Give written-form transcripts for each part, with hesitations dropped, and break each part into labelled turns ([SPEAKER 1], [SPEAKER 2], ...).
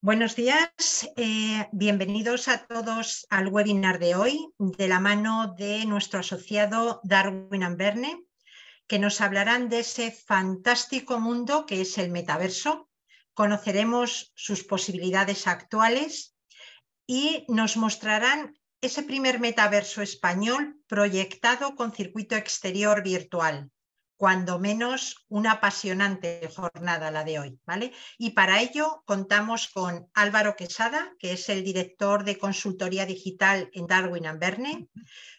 [SPEAKER 1] Buenos días, bienvenidos a todos al webinar de hoy de la mano de nuestro asociado Darwin & Verne, que nos hablarán de ese fantástico mundo que es el metaverso. Conoceremos sus posibilidades actuales y nos mostrarán ese primer metaverso español proyectado con circuito exterior virtual. Cuando menos una apasionante jornada la de hoy, ¿vale? Y para ello contamos con Álvaro Quesada, que es el director de consultoría digital en Darwin & Verne,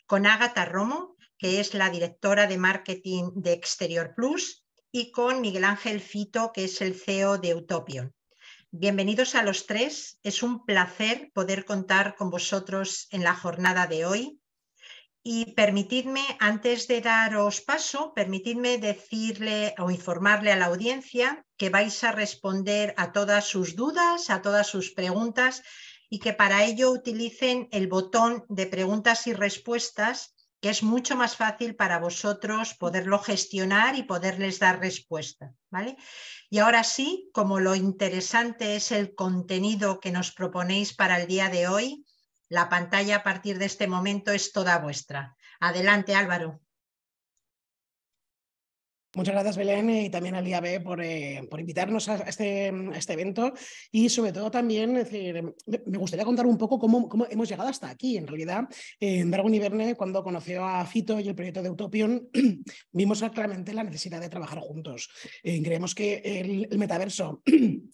[SPEAKER 1] con Ágata Romo, que es la directora de marketing de Exterior Plus, y con Miguel Ángel Fito, que es el CEO de Utopion. Bienvenidos a los tres, es un placer poder contar con vosotros en la jornada de hoy. Y permitidme, antes de daros paso, permitidme decirle o informarle a la audiencia que vais a responder a todas sus dudas, a todas sus preguntas y que para ello utilicen el botón de preguntas y respuestas, que es mucho más fácil para vosotros poderlo gestionar y poderles dar respuesta, ¿vale? Y ahora sí, como lo interesante es el contenido que nos proponéis para el día de hoy, la pantalla a partir de este momento es toda vuestra. Adelante, Álvaro.
[SPEAKER 2] Muchas gracias, Belén, y también al IAB por invitarnos a este evento y sobre todo también me gustaría contar un poco cómo hemos llegado hasta aquí. En realidad, en Darwin & Verne, cuando conoció a Fito y el proyecto de Utopion, vimos claramente la necesidad de trabajar juntos. Creemos que el metaverso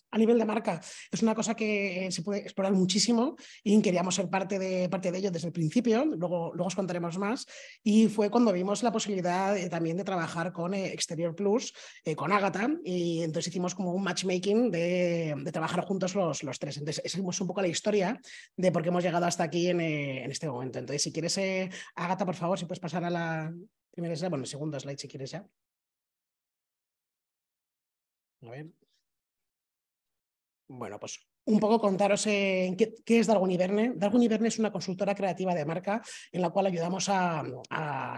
[SPEAKER 2] a nivel de marca es una cosa que se puede explorar muchísimo y queríamos ser parte de ello desde el principio. Luego os contaremos más. Y fue cuando vimos la posibilidad también de trabajar con Exterior Plus, con Ágata, y entonces hicimos como un matchmaking de trabajar juntos los tres. Entonces esa es un poco la historia de por qué hemos llegado hasta aquí en este momento. Entonces, si quieres, Ágata, por favor, si puedes pasar a la primera slide, bueno, el segundo slide si quieres ya. A ver. Bueno, pues un poco contaros qué es Darwin & Verne. Darwin & Verne es una consultora creativa de marca en la cual ayudamos a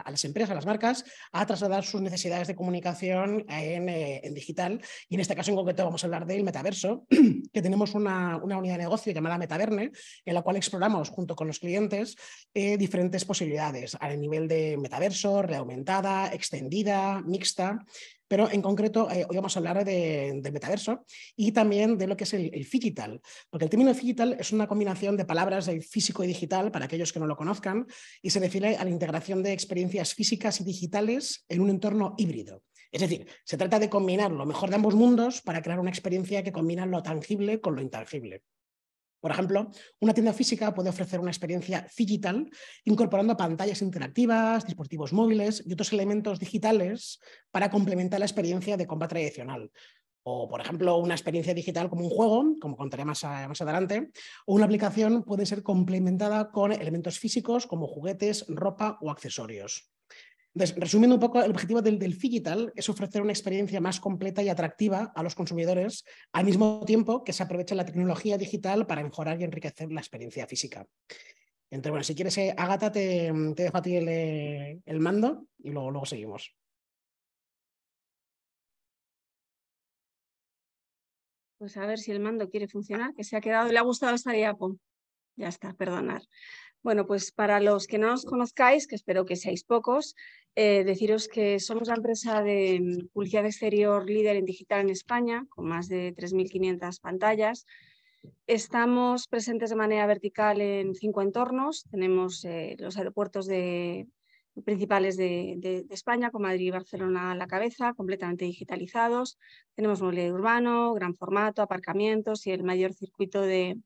[SPEAKER 2] las empresas, a las marcas, a trasladar sus necesidades de comunicación en digital. Y en este caso en concreto vamos a hablar del metaverso, que tenemos una unidad de negocio llamada MetaVerne, en la cual exploramos junto con los clientes diferentes posibilidades a nivel de metaverso, realidad aumentada, extendida, mixta. Pero en concreto hoy vamos a hablar de metaverso y también de lo que es el digital, porque el término digital es una combinación de palabras de físico y digital para aquellos que no lo conozcan y se refiere a la integración de experiencias físicas y digitales en un entorno híbrido. Es decir, se trata de combinar lo mejor de ambos mundos para crear una experiencia que combina lo tangible con lo intangible. Por ejemplo, una tienda física puede ofrecer una experiencia digital incorporando pantallas interactivas, dispositivos móviles y otros elementos digitales para complementar la experiencia de compra tradicional. O, por ejemplo, una experiencia digital como un juego, como contaré más adelante, o una aplicación puede ser complementada con elementos físicos como juguetes, ropa o accesorios. Entonces, resumiendo un poco, el objetivo del digital es ofrecer una experiencia más completa y atractiva a los consumidores, al mismo tiempo que se aprovecha la tecnología digital para mejorar y enriquecer la experiencia física. Entonces, bueno, si quieres, Ágata, te dejo a ti el mando y luego seguimos.
[SPEAKER 3] Pues a ver si el mando quiere funcionar, que se ha quedado, le ha gustado esta diapo. Ya está, perdonad. Bueno, pues para los que no nos conozcáis, que espero que seáis pocos, deciros que somos la empresa de publicidad exterior líder en digital en España, con más de 3.500 pantallas. Estamos presentes de manera vertical en 5 entornos. Tenemos los aeropuertos principales de España, con Madrid y Barcelona a la cabeza, completamente digitalizados. Tenemos mobiliario urbano, gran formato, aparcamientos y el mayor circuito de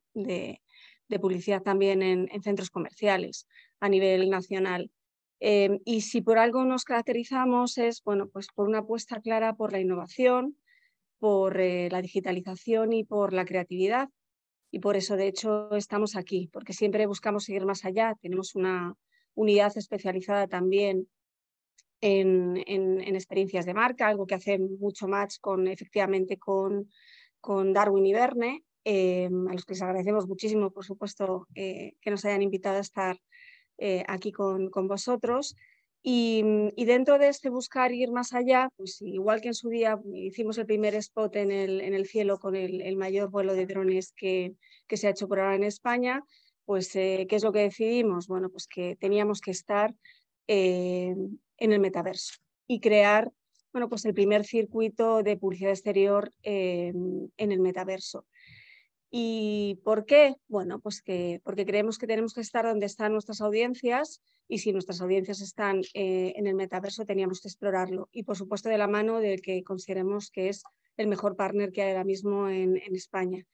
[SPEAKER 3] publicidad también en centros comerciales a nivel nacional. Y si por algo nos caracterizamos es, bueno, pues por una apuesta clara por la innovación, por la digitalización y por la creatividad. Y por eso, de hecho, estamos aquí, porque siempre buscamos seguir más allá. Tenemos una unidad especializada también en experiencias de marca, algo que hace mucho match efectivamente con Darwin & Verne, a los que les agradecemos muchísimo, por supuesto, que nos hayan invitado a estar aquí con vosotros. Y dentro de este buscar ir más allá, pues igual que en su día hicimos el primer spot en el cielo con el mayor vuelo de drones que se ha hecho por ahora en España, pues ¿qué es lo que decidimos? Bueno, pues que teníamos que estar en el metaverso y crear, bueno, pues el primer circuito de publicidad exterior en el metaverso. ¿Y por qué? Bueno, pues porque creemos que tenemos que estar donde están nuestras audiencias, y si nuestras audiencias están en el metaverso teníamos que explorarlo, y por supuesto de la mano del que consideremos que es el mejor partner que hay ahora mismo en España.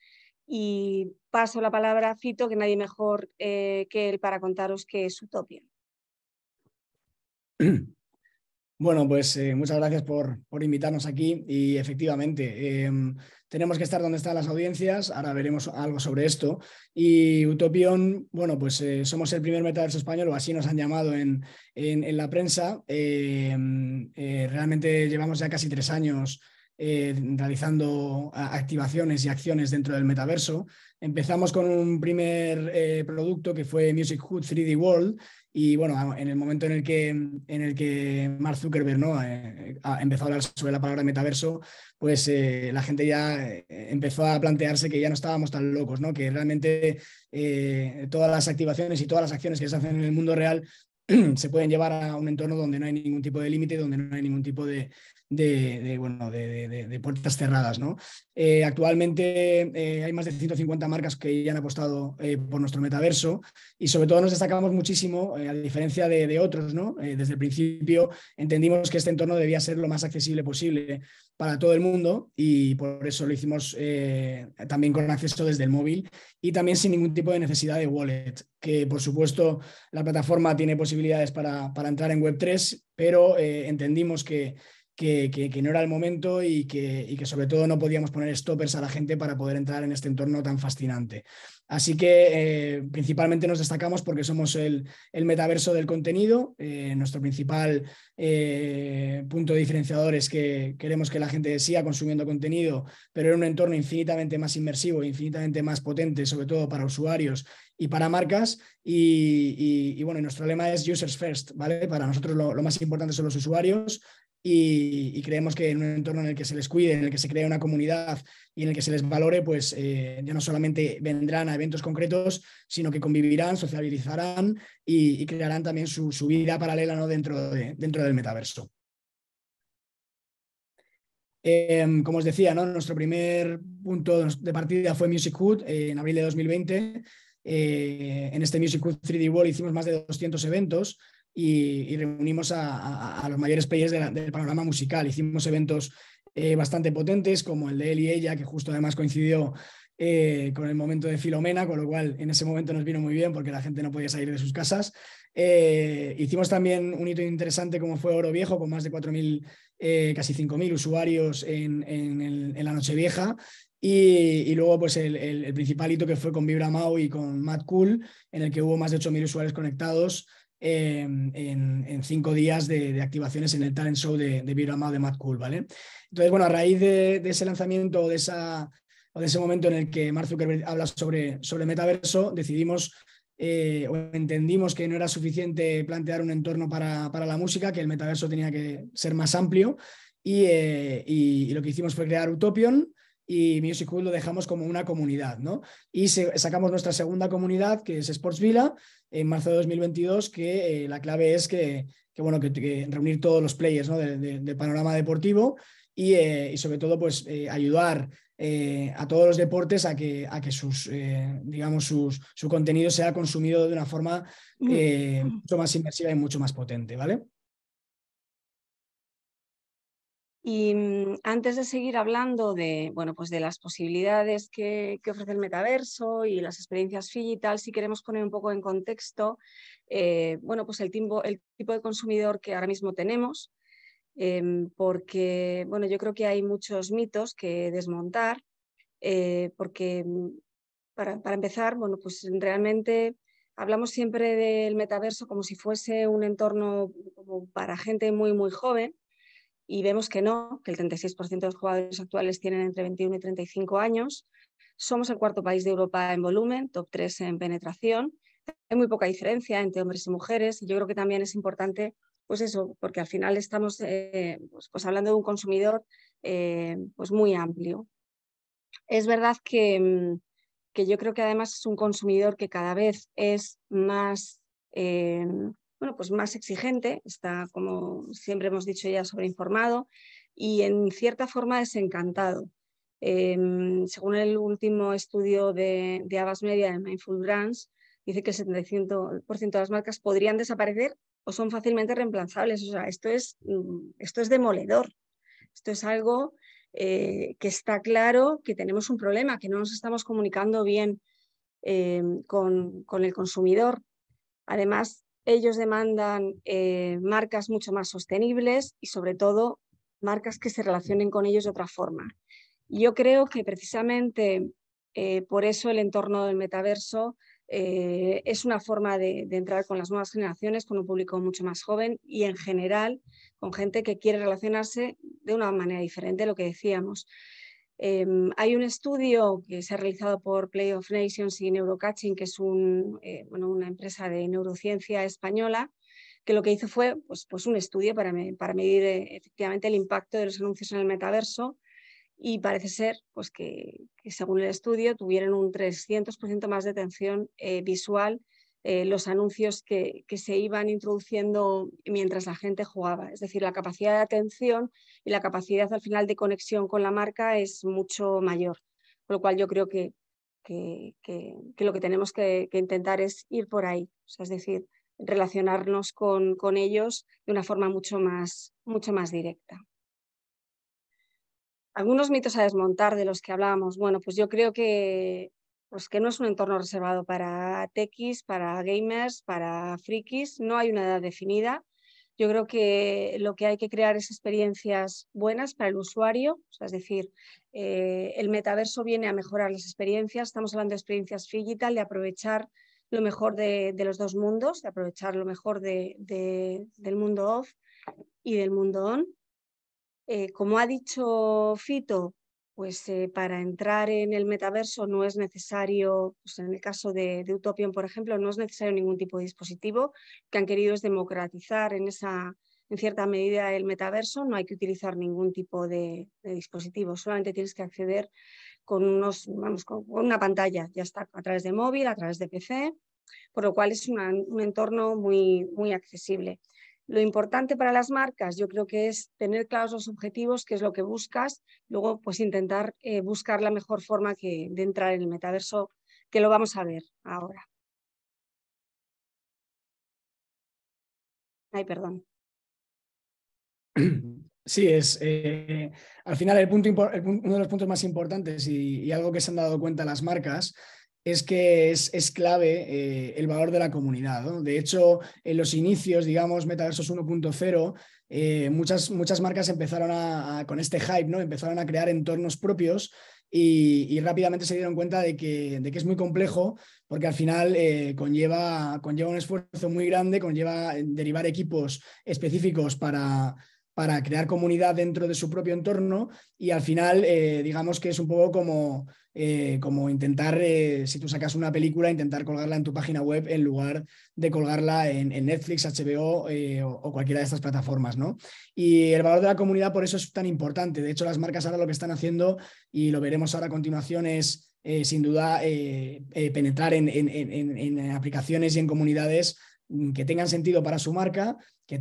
[SPEAKER 3] Y paso la palabra a Fito, que nadie mejor que él para contaros qué es Utopion.
[SPEAKER 4] Bueno, pues muchas gracias por invitarnos aquí y efectivamente tenemos que estar donde están las audiencias, ahora veremos algo sobre esto. Y Utopion, bueno, pues somos el primer metaverso español, o así nos han llamado en la prensa. Realmente llevamos ya casi 3 años realizando activaciones y acciones dentro del metaverso. Empezamos con un primer producto que fue Music Hood 3D World. Y bueno, en el momento en el que Mark Zuckerberg, ¿no? Empezó a hablar sobre la palabra metaverso, pues la gente ya empezó a plantearse que ya no estábamos tan locos, ¿no? Que realmente todas las activaciones y todas las acciones que se hacen en el mundo real se pueden llevar a un entorno donde no hay ningún tipo de límite, donde no hay ningún tipo de puertas cerradas, ¿no? Actualmente hay más de 150 marcas que ya han apostado por nuestro metaverso, y sobre todo nos destacamos muchísimo, a diferencia de otros, ¿no? Desde el principio entendimos que este entorno debía ser lo más accesible posible para todo el mundo, y por eso lo hicimos también con acceso desde el móvil y también sin ningún tipo de necesidad de wallet, que por supuesto la plataforma tiene posibilidades para entrar en Web3, pero entendimos que no era el momento y que sobre todo no podíamos poner stoppers a la gente para poder entrar en este entorno tan fascinante. Así que principalmente nos destacamos porque somos el metaverso del contenido. Nuestro principal punto diferenciador es que queremos que la gente siga consumiendo contenido, pero en un entorno infinitamente más inmersivo, infinitamente más potente, sobre todo para usuarios y para marcas. Y bueno, nuestro lema es Users First, ¿vale? Para nosotros lo más importante son los usuarios. Y creemos que en un entorno en el que se les cuide, en el que se cree una comunidad y en el que se les valore, pues ya no solamente vendrán a eventos concretos, sino que convivirán, socializarán y crearán también su vida paralela, ¿no? dentro del metaverso. Como os decía, ¿no? Nuestro primer punto de partida fue Music Hood en abril de 2020. En este Music Hood 3D World hicimos más de 200 eventos. Y reunimos a los mayores players del panorama musical. Hicimos eventos bastante potentes, como el de Él y Ella, que justo además coincidió con el momento de Filomena, con lo cual en ese momento nos vino muy bien porque la gente no podía salir de sus casas. Hicimos también un hito interesante como fue Oro Viejo, con más de 4.000, casi 5.000 usuarios en la Nochevieja. Y luego pues el principal hito, que fue con Vibra Mau y con Mad Cool, en el que hubo más de 8.000 usuarios conectados en 5 días de activaciones en el talent show de Vibra Mau de Mad Cool, ¿vale? Entonces, bueno, a raíz de ese lanzamiento o de ese momento en el que Mark Zuckerberg habla sobre metaverso, decidimos o entendimos que no era suficiente plantear un entorno para la música, que el metaverso tenía que ser más amplio, y lo que hicimos fue crear Utopion, y Music Hood lo dejamos como una comunidad, ¿no? Y sacamos nuestra segunda comunidad, que es Sports Villa, en marzo de 2022, que la clave es que reunir todos los players, ¿no? del panorama deportivo y sobre todo pues ayudar a todos los deportes a que su contenido sea consumido de una forma mucho más inmersiva y mucho más potente, ¿vale?
[SPEAKER 3] Y antes de seguir hablando de, bueno, pues de las posibilidades que ofrece el metaverso y las experiencias digital, si queremos poner un poco en contexto bueno, pues el tipo de consumidor que ahora mismo tenemos, porque bueno, yo creo que hay muchos mitos que desmontar, porque para empezar, bueno, pues realmente hablamos siempre del metaverso como si fuese un entorno como para gente muy, muy joven. Y vemos que no, que el 36% de los jugadores actuales tienen entre 21 y 35 años. Somos el 4.º país de Europa en volumen, top 3 en penetración. Hay muy poca diferencia entre hombres y mujeres, y yo creo que también es importante pues eso, porque al final estamos pues hablando de un consumidor pues muy amplio. Es verdad que yo creo que además es un consumidor que cada vez es más, bueno, pues más exigente, está, como siempre hemos dicho ya, sobreinformado y en cierta forma desencantado. Según el último estudio de Havas Media de Mindful Brands, dice que el 75% de las marcas podrían desaparecer o son fácilmente reemplazables. O sea, esto es demoledor. Esto es algo que está claro que tenemos un problema, que no nos estamos comunicando bien con el consumidor. Además, ellos demandan marcas mucho más sostenibles y sobre todo marcas que se relacionen con ellos de otra forma. Y yo creo que precisamente por eso el entorno del metaverso es una forma de entrar con las nuevas generaciones, con un público mucho más joven y en general con gente que quiere relacionarse de una manera diferente, lo que decíamos. Hay un estudio que se ha realizado por Play of Nations y Neurocatching, que es una empresa de neurociencia española, que lo que hizo fue pues un estudio para medir efectivamente el impacto de los anuncios en el metaverso y parece ser pues, que según el estudio tuvieron un 300% más de atención visual los anuncios que se iban introduciendo mientras la gente jugaba. Es decir, la capacidad de atención y la capacidad al final de conexión con la marca es mucho mayor. Con lo cual yo creo que lo que tenemos que intentar es ir por ahí. O sea, es decir, relacionarnos con ellos de una forma mucho más directa. Algunos mitos a desmontar de los que hablábamos. Bueno, pues yo creo que no es un entorno reservado para techies, para gamers, para frikis. No hay una edad definida. Yo creo que lo que hay que crear es experiencias buenas para el usuario. O sea, es decir, el metaverso viene a mejorar las experiencias. Estamos hablando de experiencias digital, de aprovechar lo mejor de los dos mundos, de aprovechar lo mejor del mundo off y del mundo on. Como ha dicho Fito, pues para entrar en el metaverso no es necesario, pues en el caso de Utopian, por ejemplo, no es necesario ningún tipo de dispositivo. Lo que han querido es democratizar en cierta medida el metaverso. No hay que utilizar ningún tipo de dispositivo, solamente tienes que acceder con una pantalla, ya está, a través de móvil, a través de PC, por lo cual es un entorno muy, muy accesible. Lo importante para las marcas yo creo que es tener claros los objetivos, qué es lo que buscas, luego pues intentar buscar la mejor forma de entrar en el metaverso, que lo vamos a ver ahora. Ay, perdón.
[SPEAKER 4] Sí, al final uno de los puntos más importantes y algo que se han dado cuenta las marcas es que es clave el valor de la comunidad, ¿no? De hecho, en los inicios, digamos, Metaversos 1.0, muchas marcas empezaron con este hype, ¿no? Empezaron a crear entornos propios y rápidamente se dieron cuenta de que es muy complejo porque al final conlleva un esfuerzo muy grande, conlleva derivar equipos específicos para crear comunidad dentro de su propio entorno y al final digamos que es un poco como intentar, si tú sacas una película, intentar colgarla en tu página web en lugar de colgarla en Netflix, HBO o cualquiera de estas plataformas, ¿no? Y el valor de la comunidad por eso es tan importante. De hecho, las marcas ahora lo que están haciendo, y lo veremos ahora a continuación, es sin duda penetrar en aplicaciones y en comunidades que tengan sentido para su marca, que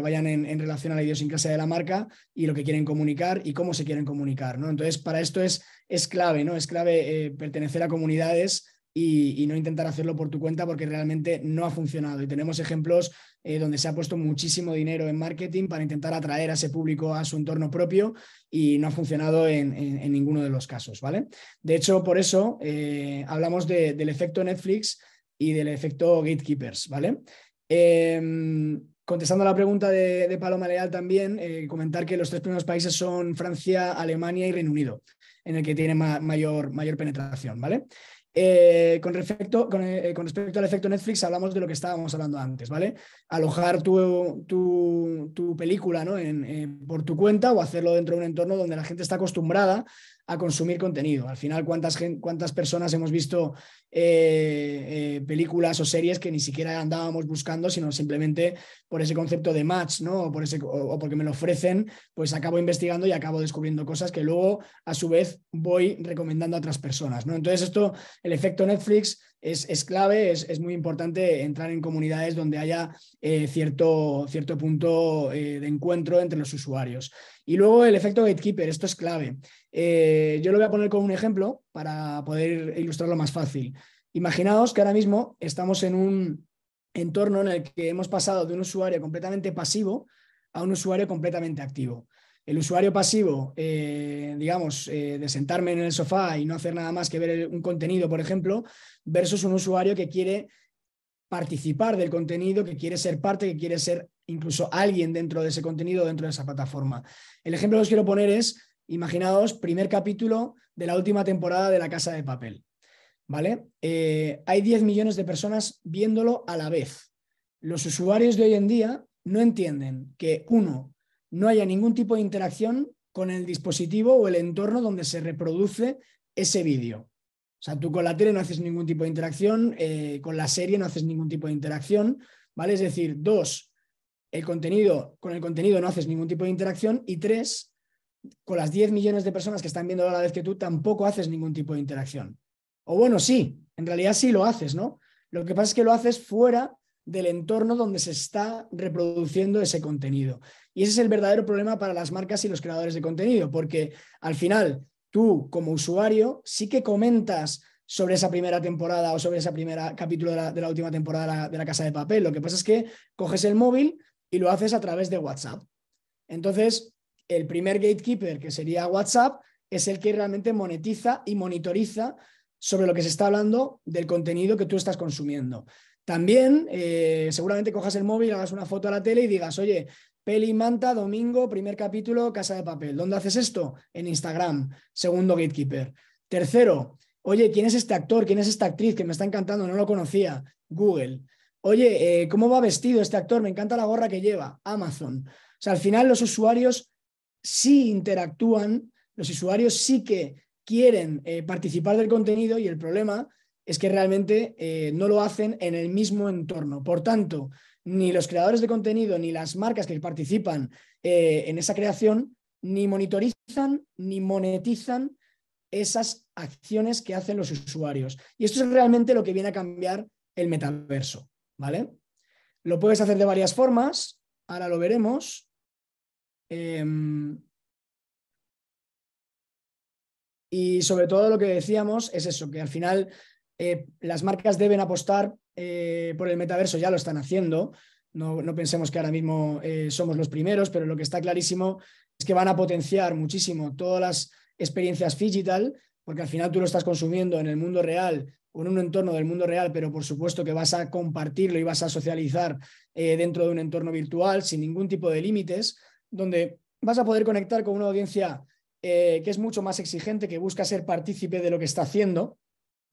[SPEAKER 4] vayan en relación a la idiosincrasia de la marca y lo que quieren comunicar y cómo se quieren comunicar, ¿no? Entonces, para esto es clave, ¿no? Es clave pertenecer a comunidades y no intentar hacerlo por tu cuenta porque realmente no ha funcionado. Y tenemos ejemplos donde se ha puesto muchísimo dinero en marketing para intentar atraer a ese público a su entorno propio y no ha funcionado en ninguno de los casos, ¿vale? De hecho, por eso hablamos del efecto Netflix y del efecto Gatekeepers, ¿vale? Contestando a la pregunta de Paloma Leal también, comentar que los 3 primeros países son Francia, Alemania y Reino Unido, en el que tiene mayor penetración, ¿vale? Con respecto al efecto Netflix, hablamos de lo que estábamos hablando antes, ¿vale? Alojar tu película, ¿no? Por tu cuenta o hacerlo dentro de un entorno donde la gente está acostumbrada a consumir contenido. Al final, ¿cuántas personas hemos visto películas o series que ni siquiera andábamos buscando, sino simplemente por ese concepto de match, ¿no? O porque me lo ofrecen, pues acabo investigando y acabo descubriendo cosas que luego, a su vez, voy recomendando a otras personas, ¿no? Entonces, el efecto Netflix es clave, es muy importante entrar en comunidades donde haya cierto punto de encuentro entre los usuarios. Y luego el efecto gatekeeper, esto es clave. Yo lo voy a poner con un ejemplo para poder ilustrarlo más fácil. Imaginaos que ahora mismo estamos en un entorno en el que hemos pasado de un usuario completamente pasivo a un usuario completamente activo. El usuario pasivo, digamos, de sentarme en el sofá y no hacer nada más que ver un contenido, por ejemplo, versus un usuario que quiere participar del contenido, que quiere ser parte, que quiere ser incluso alguien dentro de ese contenido, dentro de esa plataforma. El ejemplo que os quiero poner es, imaginaos, primer capítulo de la última temporada de La Casa de Papel, ¿vale? Hay 10 millones de personas viéndolo a la vez. Los usuarios de hoy en día no entienden que, uno, no haya ningún tipo de interacción con el dispositivo o el entorno donde se reproduce ese vídeo. O sea, tú con la tele no haces ningún tipo de interacción, con la serie no haces ningún tipo de interacción, ¿vale? Es decir, dos, con el contenido no haces ningún tipo de interacción, y tres, con las 10 millones de personas que están viendo a la vez que tú tampoco haces ningún tipo de interacción. O bueno, sí, en realidad sí lo haces, ¿no? Lo que pasa es que lo haces fuera del entorno donde se está reproduciendo ese contenido. Y ese es el verdadero problema para las marcas y los creadores de contenido, porque al final tú, como usuario, sí que comentas sobre esa primera temporada o sobre ese primer capítulo de la última temporada de La Casa de Papel. Lo que pasa es que coges el móvil y lo haces a través de WhatsApp. Entonces, el primer gatekeeper, que sería WhatsApp, es el que realmente monetiza y monitoriza sobre lo que se está hablando del contenido que tú estás consumiendo. También, seguramente cojas el móvil, hagas una foto a la tele y digas, oye, peli manta, domingo, primer capítulo, Casa de Papel. ¿Dónde haces esto? En Instagram, segundo gatekeeper. Tercero, oye, ¿quién es este actor? ¿Quién es esta actriz que me está encantando? No lo conocía. Google. Oye, ¿cómo va vestido este actor? Me encanta la gorra que lleva. Amazon. O sea, al final los usuarios sí interactúan, los usuarios sí que quieren participar del contenido, y el problema es que realmente no lo hacen en el mismo entorno. Por tanto, ni los creadores de contenido ni las marcas que participan en esa creación ni monitorizan ni monetizan esas acciones que hacen los usuarios. Y esto es realmente lo que viene a cambiar el metaverso, ¿vale? Lo puedes hacer de varias formas, ahora lo veremos. Y sobre todo lo que decíamos es eso, que al final las marcas deben apostar por el metaverso, ya lo están haciendo. No pensemos que ahora mismo somos los primeros, pero lo que está clarísimo es que van a potenciar muchísimo todas las experiencias digital, porque al final tú lo estás consumiendo en el mundo real o en un entorno del mundo real, pero por supuesto que vas a compartirlo y vas a socializar dentro de un entorno virtual sin ningún tipo de límites, donde vas a poder conectar con una audiencia que es mucho más exigente, que busca ser partícipe de lo que está haciendo,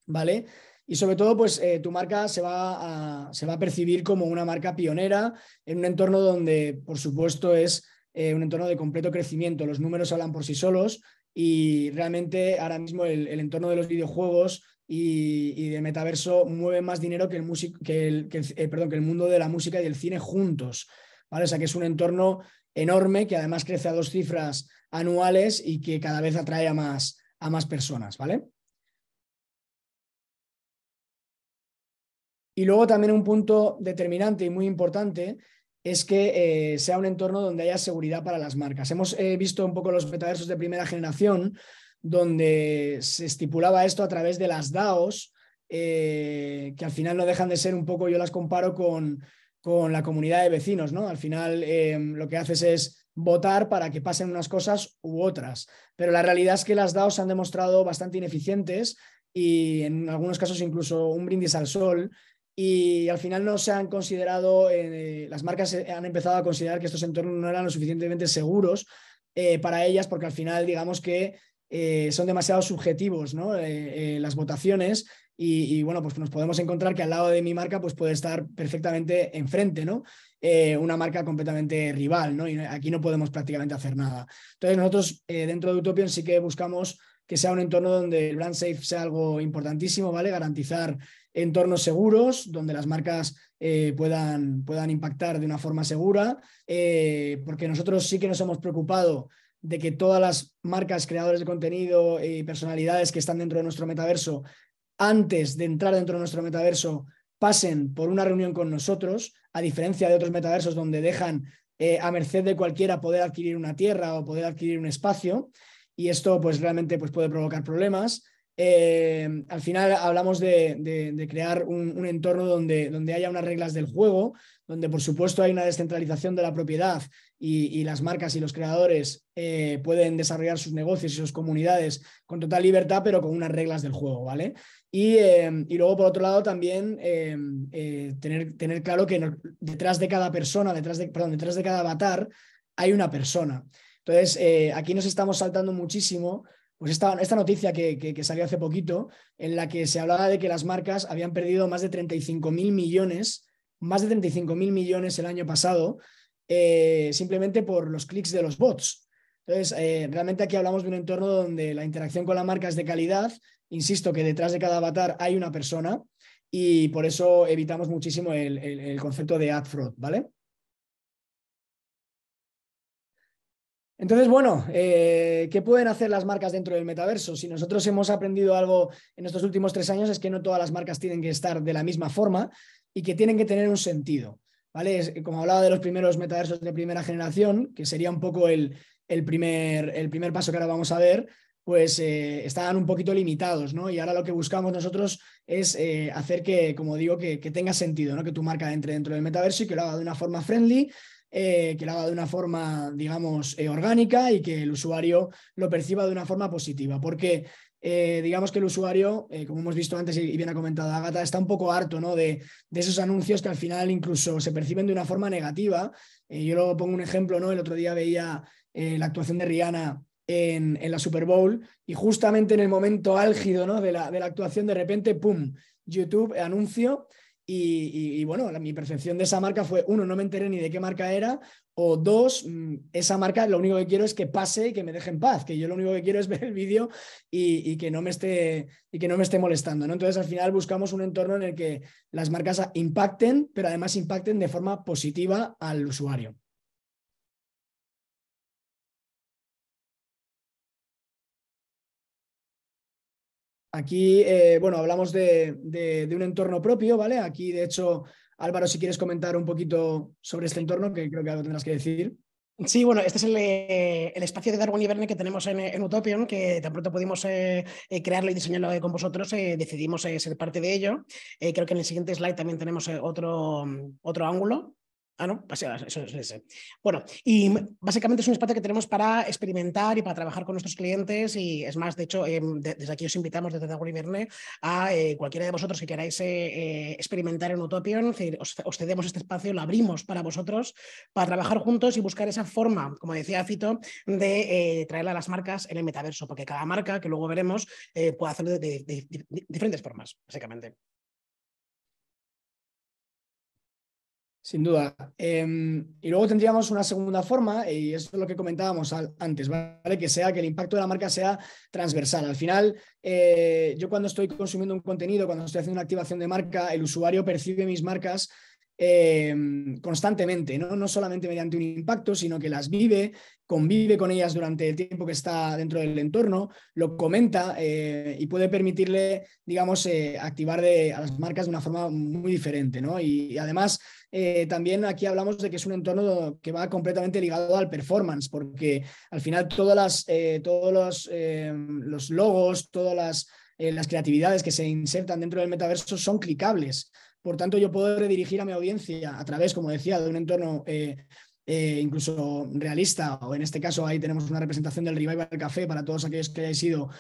[SPEAKER 4] ¿vale? Y sobre todo, pues tu marca se va a percibir como una marca pionera en un entorno donde, por supuesto, es un entorno de completo crecimiento. Los números hablan por sí solos, y realmente ahora mismo el entorno de los videojuegos y del metaverso mueve más dinero que el mundo de la música y del cine juntos, ¿vale? O sea que es un entorno enorme que además crece a 2 cifras anuales y que cada vez atrae a más personas, ¿vale? Y luego también un punto determinante y muy importante es que sea un entorno donde haya seguridad para las marcas. Hemos visto un poco los metaversos de primera generación, donde se estipulaba esto a través de las DAOs, que al final no dejan de ser un poco, yo las comparo con la comunidad de vecinos, ¿no? Al final lo que haces es votar para que pasen unas cosas u otras, pero la realidad es que las DAOs se han demostrado bastante ineficientes y en algunos casos incluso un brindis al sol, y al final no se han considerado, las marcas han empezado a considerar que estos entornos no eran lo suficientemente seguros para ellas, porque al final digamos que son demasiado subjetivos, ¿no? Las votaciones, y bueno, pues nos podemos encontrar que al lado de mi marca pues puede estar perfectamente enfrente, ¿no? Una marca completamente rival, ¿no? Y aquí no podemos prácticamente hacer nada. Entonces nosotros dentro de Utopion sí que buscamos que sea un entorno donde el brand safe sea algo importantísimo, ¿vale? Garantizar entornos seguros, donde las marcas puedan impactar de una forma segura, porque nosotros sí que nos hemos preocupado de que todas las marcas, creadores de contenido y personalidades que están dentro de nuestro metaverso, antes de entrar dentro de nuestro metaverso, pasen por una reunión con nosotros, a diferencia de otros metaversos donde dejan a merced de cualquiera poder adquirir una tierra o poder adquirir un espacio, y esto pues realmente pues, puede provocar problemas. Al final hablamos de crear un entorno donde haya unas reglas del juego, donde por supuesto hay una descentralización de la propiedad y las marcas y los creadores pueden desarrollar sus negocios y sus comunidades con total libertad, pero con unas reglas del juego, ¿vale? Y luego, por otro lado, también tener claro que detrás de cada persona, detrás de cada avatar, hay una persona. Entonces, aquí nos estamos saltando muchísimo pues esta noticia que salió hace poquito, en la que se hablaba de que las marcas habían perdido más de 35.000 millones el año pasado, simplemente por los clics de los bots. Entonces, realmente aquí hablamos de un entorno donde la interacción con la marca es de calidad. Insisto que detrás de cada avatar hay una persona y por eso evitamos muchísimo el concepto de ad fraud, ¿vale? Entonces, bueno, ¿qué pueden hacer las marcas dentro del metaverso? Si nosotros hemos aprendido algo en estos últimos 3 años es que no todas las marcas tienen que estar de la misma forma y que tienen que tener un sentido, ¿vale? Como hablaba de los primeros metaversos de primera generación, que sería un poco el primer paso que ahora vamos a ver, pues estaban un poquito limitados, ¿no? Y ahora lo que buscamos nosotros es hacer que, como digo, que tenga sentido, ¿no? Que tu marca entre dentro del metaverso y que lo haga de una forma friendly, que lo haga de una forma, digamos, orgánica y que el usuario lo perciba de una forma positiva. Porque digamos que el usuario, como hemos visto antes y bien ha comentado Ágata, está un poco harto, ¿no? de esos anuncios que al final incluso se perciben de una forma negativa. Yo lo pongo un ejemplo, ¿no? El otro día veía la actuación de Rihanna en la Super Bowl y justamente en el momento álgido, ¿no? de la actuación, de repente, ¡pum!, YouTube, anuncio. Y bueno, mi percepción de esa marca fue, 1, no me enteré ni de qué marca era, o 2, esa marca lo único que quiero es que pase y que me deje en paz, que yo lo único que quiero es ver el vídeo y que no me esté molestando, ¿no? Entonces al final buscamos un entorno en el que las marcas impacten, pero además impacten de forma positiva al usuario. Aquí, bueno, hablamos de un entorno propio, ¿vale? Aquí, de hecho, Álvaro, si quieres comentar un poquito sobre este entorno, que creo que algo tendrás que decir.
[SPEAKER 2] Sí, bueno, este es el espacio de Darwin y Verne que tenemos en Utopion, que tan pronto pudimos crearlo y diseñarlo con vosotros, decidimos ser parte de ello. Creo que en el siguiente slide también tenemos otro ángulo. Ah, no, eso es ese. Bueno, y básicamente es un espacio que tenemos para experimentar y para trabajar con nuestros clientes y es más, de hecho, desde aquí os invitamos desde Darwin y Verne a cualquiera de vosotros que queráis experimentar en Utopion, es decir, os cedemos este espacio, lo abrimos para vosotros, para trabajar juntos y buscar esa forma, como decía Fito, de traer a las marcas en el metaverso, porque cada marca, que luego veremos, puede hacerlo de diferentes formas, básicamente.
[SPEAKER 4] Sin duda. Y luego tendríamos una segunda forma, y eso es lo que comentábamos antes, ¿vale? Que el impacto de la marca sea transversal. Al final, yo cuando estoy consumiendo un contenido, cuando estoy haciendo una activación de marca, el usuario percibe mis marcas constantemente, ¿no? No solamente mediante un impacto, sino que las vive, convive con ellas durante el tiempo que está dentro del entorno, lo comenta y puede permitirle, digamos, activar a las marcas de una forma muy diferente, ¿no? Y además, también aquí hablamos de que es un entorno que va completamente ligado al performance, porque al final todos los logos, todas las creatividades que se insertan dentro del metaverso son clicables. Por tanto, yo puedo redirigir a mi audiencia a través, como decía, de un entorno incluso realista, o en este caso ahí tenemos una representación del Revival Café para todos aquellos que hayáis ido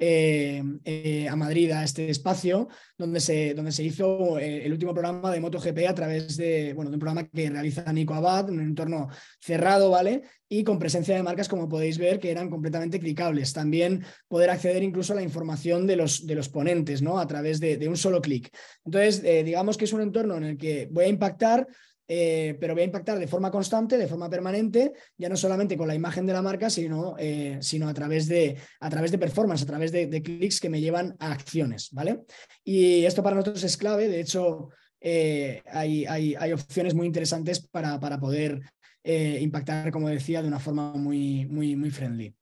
[SPEAKER 4] a Madrid, a este espacio, donde se hizo el último programa de MotoGP a través de un programa que realiza Nico Abad, un entorno cerrado, ¿vale? Y con presencia de marcas, como podéis ver, que eran completamente clicables. También poder acceder incluso a la información de los ponentes, ¿no? A través de un solo clic. Entonces, digamos que es un entorno en el que voy a impactar pero voy a impactar de forma constante, de forma permanente, ya no solamente con la imagen de la marca, sino a través de performance, a través de clics que me llevan a acciones, ¿vale? Y esto para nosotros es clave. De hecho, hay opciones muy interesantes para poder impactar, como decía, de una forma muy, muy, muy friendly.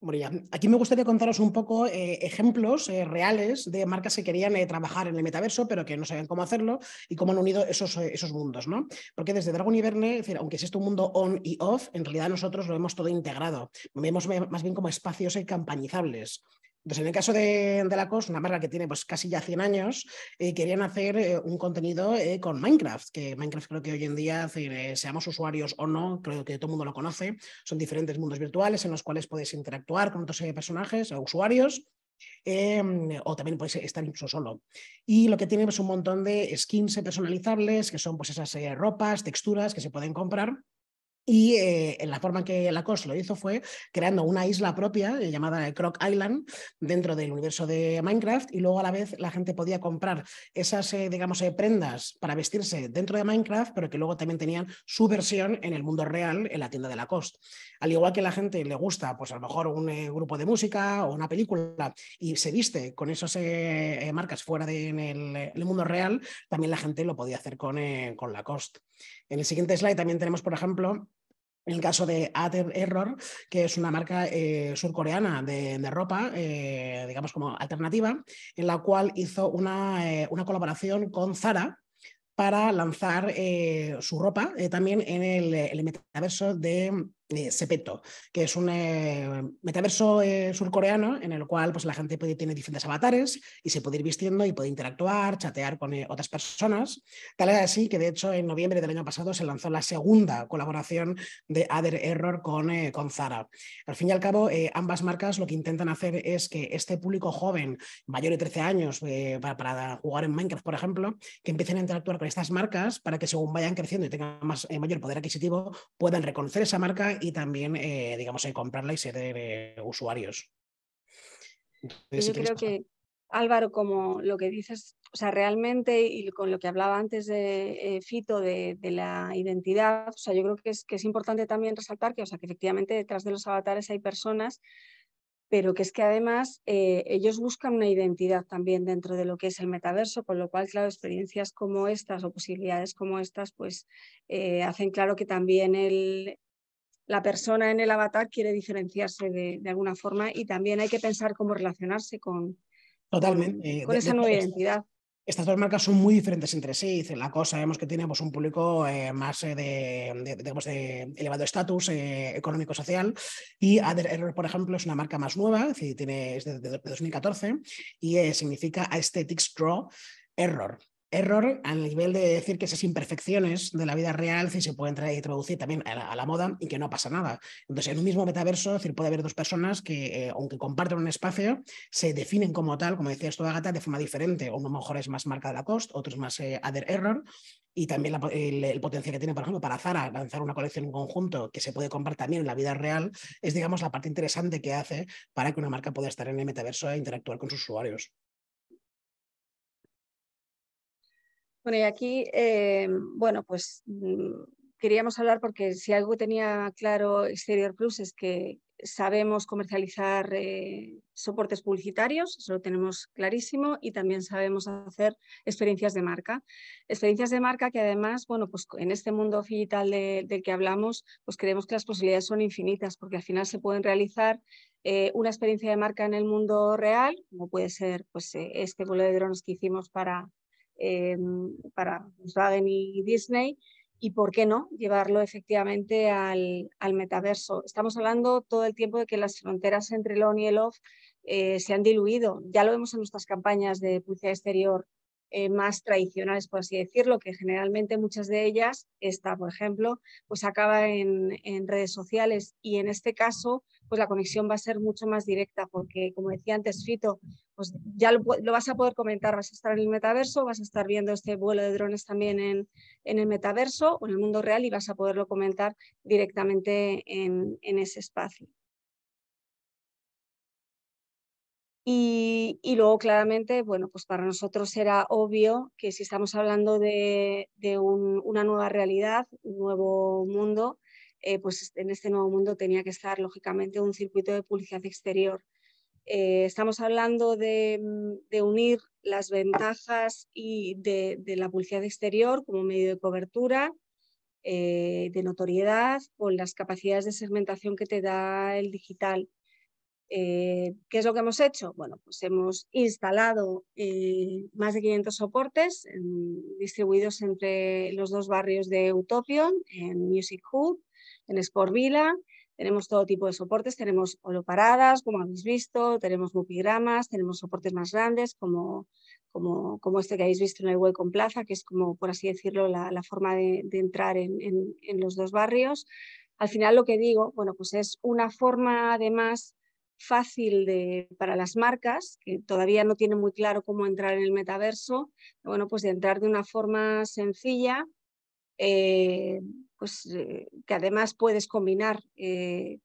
[SPEAKER 2] Bueno, ya, aquí me gustaría contaros un poco ejemplos reales de marcas que querían trabajar en el metaverso, pero que no sabían cómo hacerlo y cómo han unido esos mundos, ¿no? Porque desde Dragon y Verne, es decir, aunque existe un mundo on y off, en realidad nosotros lo vemos todo integrado. Lo vemos más bien como espacios campañizables. Entonces, en el caso de Lacoste, una marca que tiene pues casi ya 100 años, querían hacer un contenido con Minecraft, que Minecraft creo que hoy en día, seamos usuarios o no, creo que todo el mundo lo conoce, son diferentes mundos virtuales en los cuales puedes interactuar con otros personajes o usuarios, o también puedes estar incluso solo. Y lo que tiene es un montón de skins personalizables, que son pues esas ropas, texturas que se pueden comprar. Y en la forma en que Lacoste lo hizo fue creando una isla propia llamada Croc Island dentro del universo de Minecraft, y luego a la vez la gente podía comprar esas digamos, prendas para vestirse dentro de Minecraft, pero que luego también tenían su versión en el mundo real en la tienda de Lacoste. Al igual que a la gente le gusta pues a lo mejor un grupo de música o una película y se viste con esas marcas fuera en el mundo real, también la gente lo podía hacer con Lacoste. En el siguiente slide también tenemos, por ejemplo, en el caso de Other Error, que es una marca surcoreana de ropa, digamos como alternativa, en la cual hizo una colaboración con Zara para lanzar su ropa también en el metaverso de Sepeto, que es un metaverso surcoreano en el cual pues, la gente tiene diferentes avatares y se puede ir vistiendo y puede interactuar, chatear con otras personas. Tal es así que, de hecho, en noviembre del año pasado se lanzó la segunda colaboración de Other Error con Zara. Al fin y al cabo, ambas marcas lo que intentan hacer es que este público joven, mayor de 13 años, para jugar en Minecraft, por ejemplo, que empiecen a interactuar con estas marcas para que según vayan creciendo y tengan mayor poder adquisitivo, puedan reconocer esa marca y también, digamos, comprarla y ser usuarios. Entonces,
[SPEAKER 3] Yo creo que, Álvaro, como lo que dices, o sea, realmente, y con lo que hablaba antes de Fito de la identidad, o sea, yo creo que es importante también resaltar que, o sea, que efectivamente detrás de los avatares hay personas, pero que es que además ellos buscan una identidad también dentro de lo que es el metaverso, con lo cual, claro, experiencias como estas o posibilidades como estas, pues hacen claro que también la persona en el avatar quiere diferenciarse de alguna forma, y también hay que pensar cómo relacionarse con
[SPEAKER 2] totalmente.
[SPEAKER 3] esa nueva identidad.
[SPEAKER 2] Estas dos marcas son muy diferentes entre sí. Lacoste sabemos que tiene pues, un público más digamos, de elevado estatus económico-social, y Other Error, por ejemplo, es una marca más nueva, es decir, es de 2014 y significa Aesthetics Draw Error. Error al nivel de decir que esas imperfecciones de la vida real se pueden traducir también a la moda y que no pasa nada. Entonces, en un mismo metaverso, es decir, puede haber dos personas que, aunque comparten un espacio, se definen como tal, como decías tú, Agatha, de forma diferente. Uno a lo mejor es más marca de Lacoste, otro es más Other Error, y también el potencial que tiene, por ejemplo, para Zara lanzar una colección en conjunto que se puede comprar también en la vida real, es, digamos, la parte interesante que hace para que una marca pueda estar en el metaverso e interactuar con sus usuarios.
[SPEAKER 3] Bueno, y aquí, bueno, pues queríamos hablar porque si algo tenía claro Exterior Plus es que sabemos comercializar soportes publicitarios, eso lo tenemos clarísimo, y también sabemos hacer experiencias de marca. Experiencias de marca que además, bueno, pues en este mundo digital del que hablamos, pues creemos que las posibilidades son infinitas, porque al final se pueden realizar una experiencia de marca en el mundo real, como puede ser pues, este vuelo de drones que hicimos para Volkswagen y Disney, y por qué no llevarlo efectivamente al metaverso. Estamos hablando todo el tiempo de que las fronteras entre el on y el off se han diluido. Ya lo vemos en nuestras campañas de publicidad exterior más tradicionales, por así decirlo, que generalmente muchas de ellas, esta por ejemplo, pues acaba en redes sociales, y en este caso pues la conexión va a ser mucho más directa, porque como decía antes Fito, pues ya lo vas a poder comentar, vas a estar en el metaverso, vas a estar viendo este vuelo de drones también en el metaverso o en el mundo real, y vas a poderlo comentar directamente en ese espacio. Y luego, claramente, bueno, pues para nosotros era obvio que si estamos hablando de una nueva realidad, un nuevo mundo, pues en este nuevo mundo tenía que estar, lógicamente, un circuito de publicidad exterior. Estamos hablando de unir las ventajas de la publicidad exterior como medio de cobertura, de notoriedad, con las capacidades de segmentación que te da el digital. ¿Qué es lo que hemos hecho? Bueno, pues hemos instalado más de 500 soportes distribuidos entre los 2 barrios de Utopion, en Music Hub, en Sport Villa. Tenemos todo tipo de soportes, tenemos holoparadas, como habéis visto, tenemos multigramas, tenemos soportes más grandes, como este que habéis visto en el Welcome Plaza, que es como, por así decirlo, la forma de entrar en los 2 barrios. Al final, lo que digo, bueno, pues es una forma, además, fácil para las marcas, que todavía no tienen muy claro cómo entrar en el metaverso, bueno, pues de entrar de una forma sencilla, que además puedes combinar,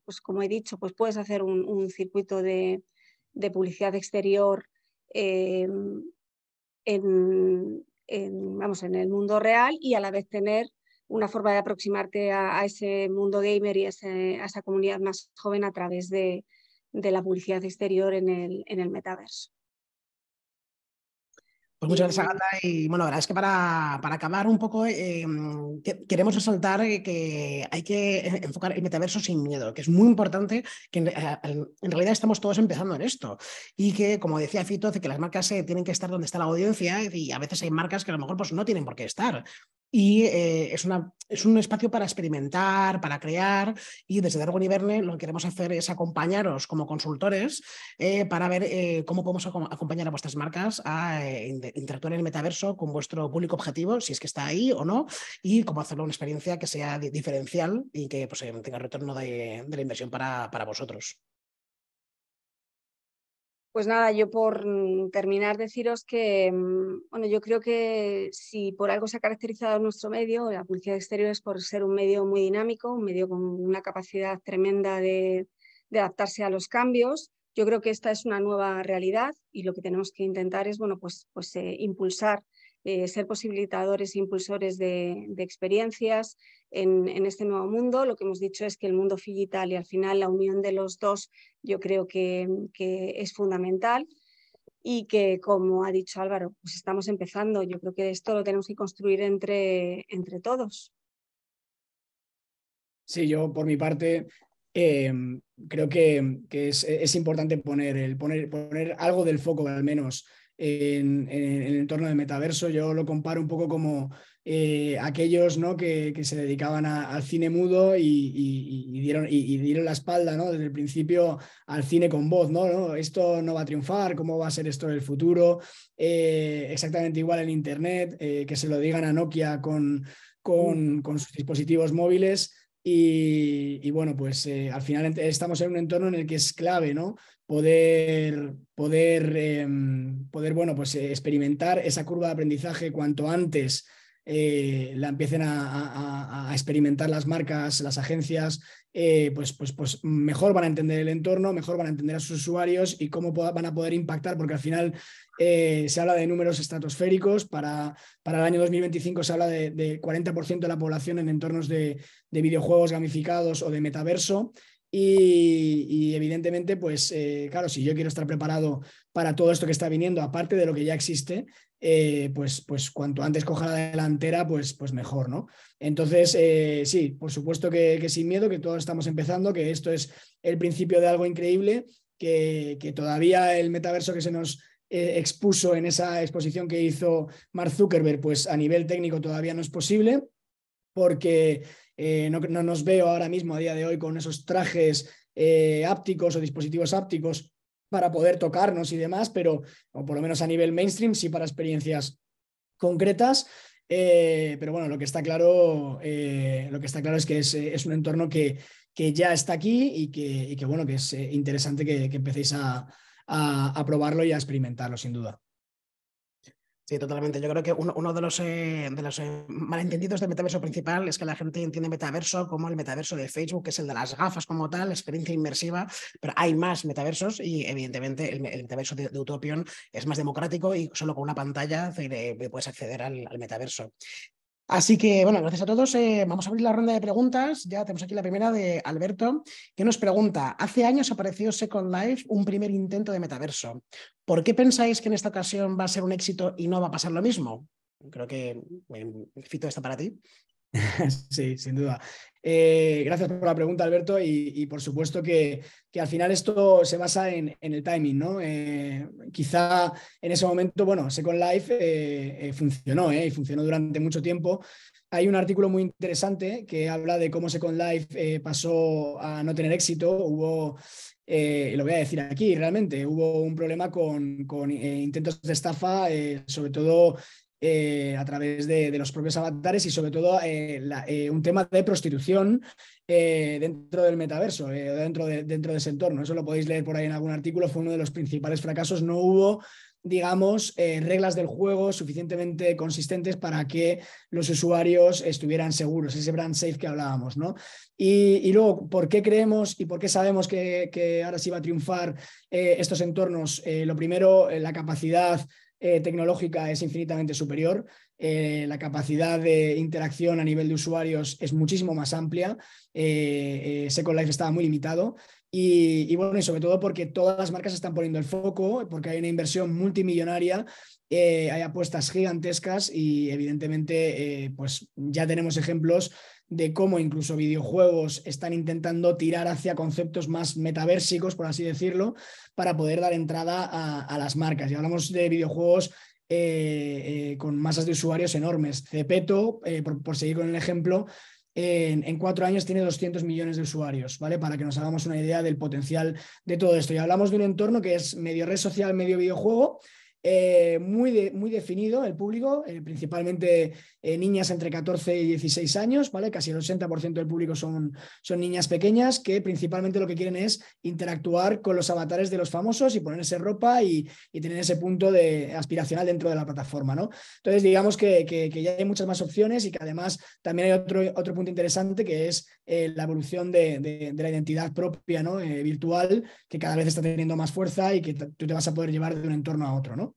[SPEAKER 3] pues como he dicho, pues puedes hacer un circuito de publicidad exterior en el mundo real, y a la vez tener una forma de aproximarte a ese mundo gamer y a esa comunidad más joven a través de la publicidad exterior en el metaverso.
[SPEAKER 2] Pues muchas gracias, Agatha. Y bueno, la verdad es que para acabar un poco, queremos resaltar que hay que enfocar el metaverso sin miedo, que es muy importante, que en realidad estamos todos empezando en esto. Y que, como decía Fito, que las marcas tienen que estar donde está la audiencia, y a veces hay marcas que a lo mejor pues, no tienen por qué estar. Y es un espacio para experimentar, para crear, y desde Darwin y Verne lo que queremos hacer es acompañaros como consultores para ver cómo podemos acompañar a vuestras marcas a interactuar en el metaverso con vuestro público objetivo, si es que está ahí o no, y cómo hacerlo una experiencia que sea diferencial y que pues, tenga retorno de la inversión para vosotros.
[SPEAKER 3] Pues nada, yo por terminar deciros que, bueno, yo creo que si por algo se ha caracterizado nuestro medio, la publicidad exterior, es por ser un medio muy dinámico, un medio con una capacidad tremenda de adaptarse a los cambios. Yo creo que esta es una nueva realidad, y lo que tenemos que intentar es, bueno, pues impulsar, ser posibilitadores e impulsores de experiencias en este nuevo mundo. Lo que hemos dicho es que el mundo digital y al final la unión de los dos, yo creo que es fundamental, y que, como ha dicho Álvaro, pues estamos empezando. Yo creo que esto lo tenemos que construir entre todos.
[SPEAKER 4] Sí, yo por mi parte creo que es importante poner algo del foco, al menos, en el entorno del metaverso. Yo lo comparo un poco como aquellos, ¿no?, que se dedicaban al cine mudo y dieron la espalda, ¿no?, desde el principio al cine con voz, ¿no? Esto no va a triunfar, ¿cómo va a ser esto en el futuro? Exactamente igual en Internet, que se lo digan a Nokia con sus dispositivos móviles. Y bueno, pues al final estamos en un entorno en el que es clave, ¿no?, poder bueno, pues experimentar esa curva de aprendizaje cuanto antes la empiecen a experimentar las marcas, las agencias, pues mejor van a entender el entorno, mejor van a entender a sus usuarios y cómo van a poder impactar, porque al final se habla de números estratosféricos. Para el año 2025 se habla de 40% de la población en entornos de videojuegos gamificados o de metaverso. Y evidentemente, pues claro, si yo quiero estar preparado para todo esto que está viniendo, aparte de lo que ya existe, pues cuanto antes coja la delantera, pues mejor, ¿no? Entonces, sí, por supuesto que sin miedo, que todos estamos empezando, que esto es el principio de algo increíble, que todavía el metaverso que se nos expuso en esa exposición que hizo Mark Zuckerberg, pues a nivel técnico todavía no es posible, porque no nos veo ahora mismo a día de hoy con esos trajes ápticos o dispositivos ápticos para poder tocarnos y demás, pero o por lo menos a nivel mainstream sí para experiencias concretas. Pero bueno, lo que está claro es que es un entorno que ya está aquí y que bueno, que es interesante que empecéis a probarlo y a experimentarlo, sin duda.
[SPEAKER 2] Sí, totalmente. Yo creo que uno de los malentendidos del metaverso principal es que la gente entiende metaverso como el metaverso de Facebook, que es el de las gafas como tal, experiencia inmersiva, pero hay más metaversos y evidentemente el metaverso de Utopion es más democrático y solo con una pantalla puedes acceder al metaverso. Así que, bueno, gracias a todos. Vamos a abrir la ronda de preguntas. Ya tenemos aquí la primera de Alberto, que nos pregunta: hace años apareció Second Life, un primer intento de metaverso. ¿Por qué pensáis que en esta ocasión va a ser un éxito y no va a pasar lo mismo? Creo que, Fito, está para ti.
[SPEAKER 4] Sí, sin duda. Gracias por la pregunta, Alberto, y por supuesto que al final esto se basa en el timing, ¿no? Quizá en ese momento, bueno, Second Life funcionó, y funcionó durante mucho tiempo. Hay un artículo muy interesante que habla de cómo Second Life pasó a no tener éxito. Hubo, lo voy a decir aquí, realmente, hubo un problema con intentos de estafa, sobre todo a través de los propios avatares y sobre todo un tema de prostitución dentro del metaverso, dentro de ese entorno. Eso lo podéis leer por ahí en algún artículo. Fue uno de los principales fracasos. No hubo, digamos, reglas del juego suficientemente consistentes para que los usuarios estuvieran seguros, ese brand safe que hablábamos, ¿no? Y luego, ¿por qué creemos y por qué sabemos que ahora sí va a triunfar estos entornos? Lo primero, la capacidad tecnológica es infinitamente superior, la capacidad de interacción a nivel de usuarios es muchísimo más amplia, Second Life estaba muy limitado y bueno, y sobre todo porque todas las marcas están poniendo el foco, porque hay una inversión multimillonaria, hay apuestas gigantescas y evidentemente pues ya tenemos ejemplos de cómo incluso videojuegos están intentando tirar hacia conceptos más metaversicos, por así decirlo, para poder dar entrada a las marcas. Y hablamos de videojuegos con masas de usuarios enormes. Zepeto, por seguir con el ejemplo, en 4 años tiene 200 millones de usuarios, ¿vale? Para que nos hagamos una idea del potencial de todo esto. Y hablamos de un entorno que es medio red social, medio videojuego, muy definido el público, principalmente niñas entre 14 y 16 años, ¿vale? Casi el 80% del público son niñas pequeñas que principalmente lo que quieren es interactuar con los avatares de los famosos y ponerse ropa y tener ese punto aspiracional dentro de la plataforma, ¿no? Entonces, digamos que ya hay muchas más opciones y que además también hay otro punto interesante que es la evolución de la identidad propia, ¿no? Virtual, que cada vez está teniendo más fuerza y que tú te vas a poder llevar de un entorno a otro, ¿no?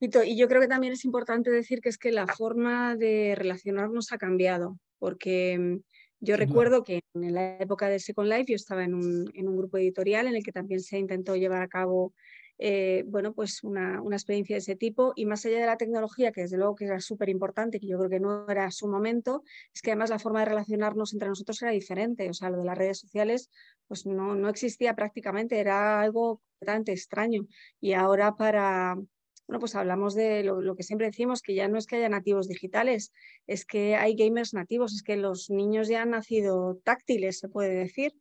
[SPEAKER 3] Y yo creo que también es importante decir que es que la forma de relacionarnos ha cambiado, porque yo recuerdo que en la época de Second Life yo estaba en un grupo editorial en el que también se intentó llevar a cabo bueno, pues una experiencia de ese tipo, y más allá de la tecnología, que desde luego que era súper importante, que yo creo que no era su momento, es que además la forma de relacionarnos entre nosotros era diferente. O sea, lo de las redes sociales pues no existía prácticamente, era algo completamente extraño. Y ahora bueno, pues hablamos de lo que siempre decimos, que ya no es que haya nativos digitales, es que hay gamers nativos, es que los niños ya han nacido táctiles, se puede decir,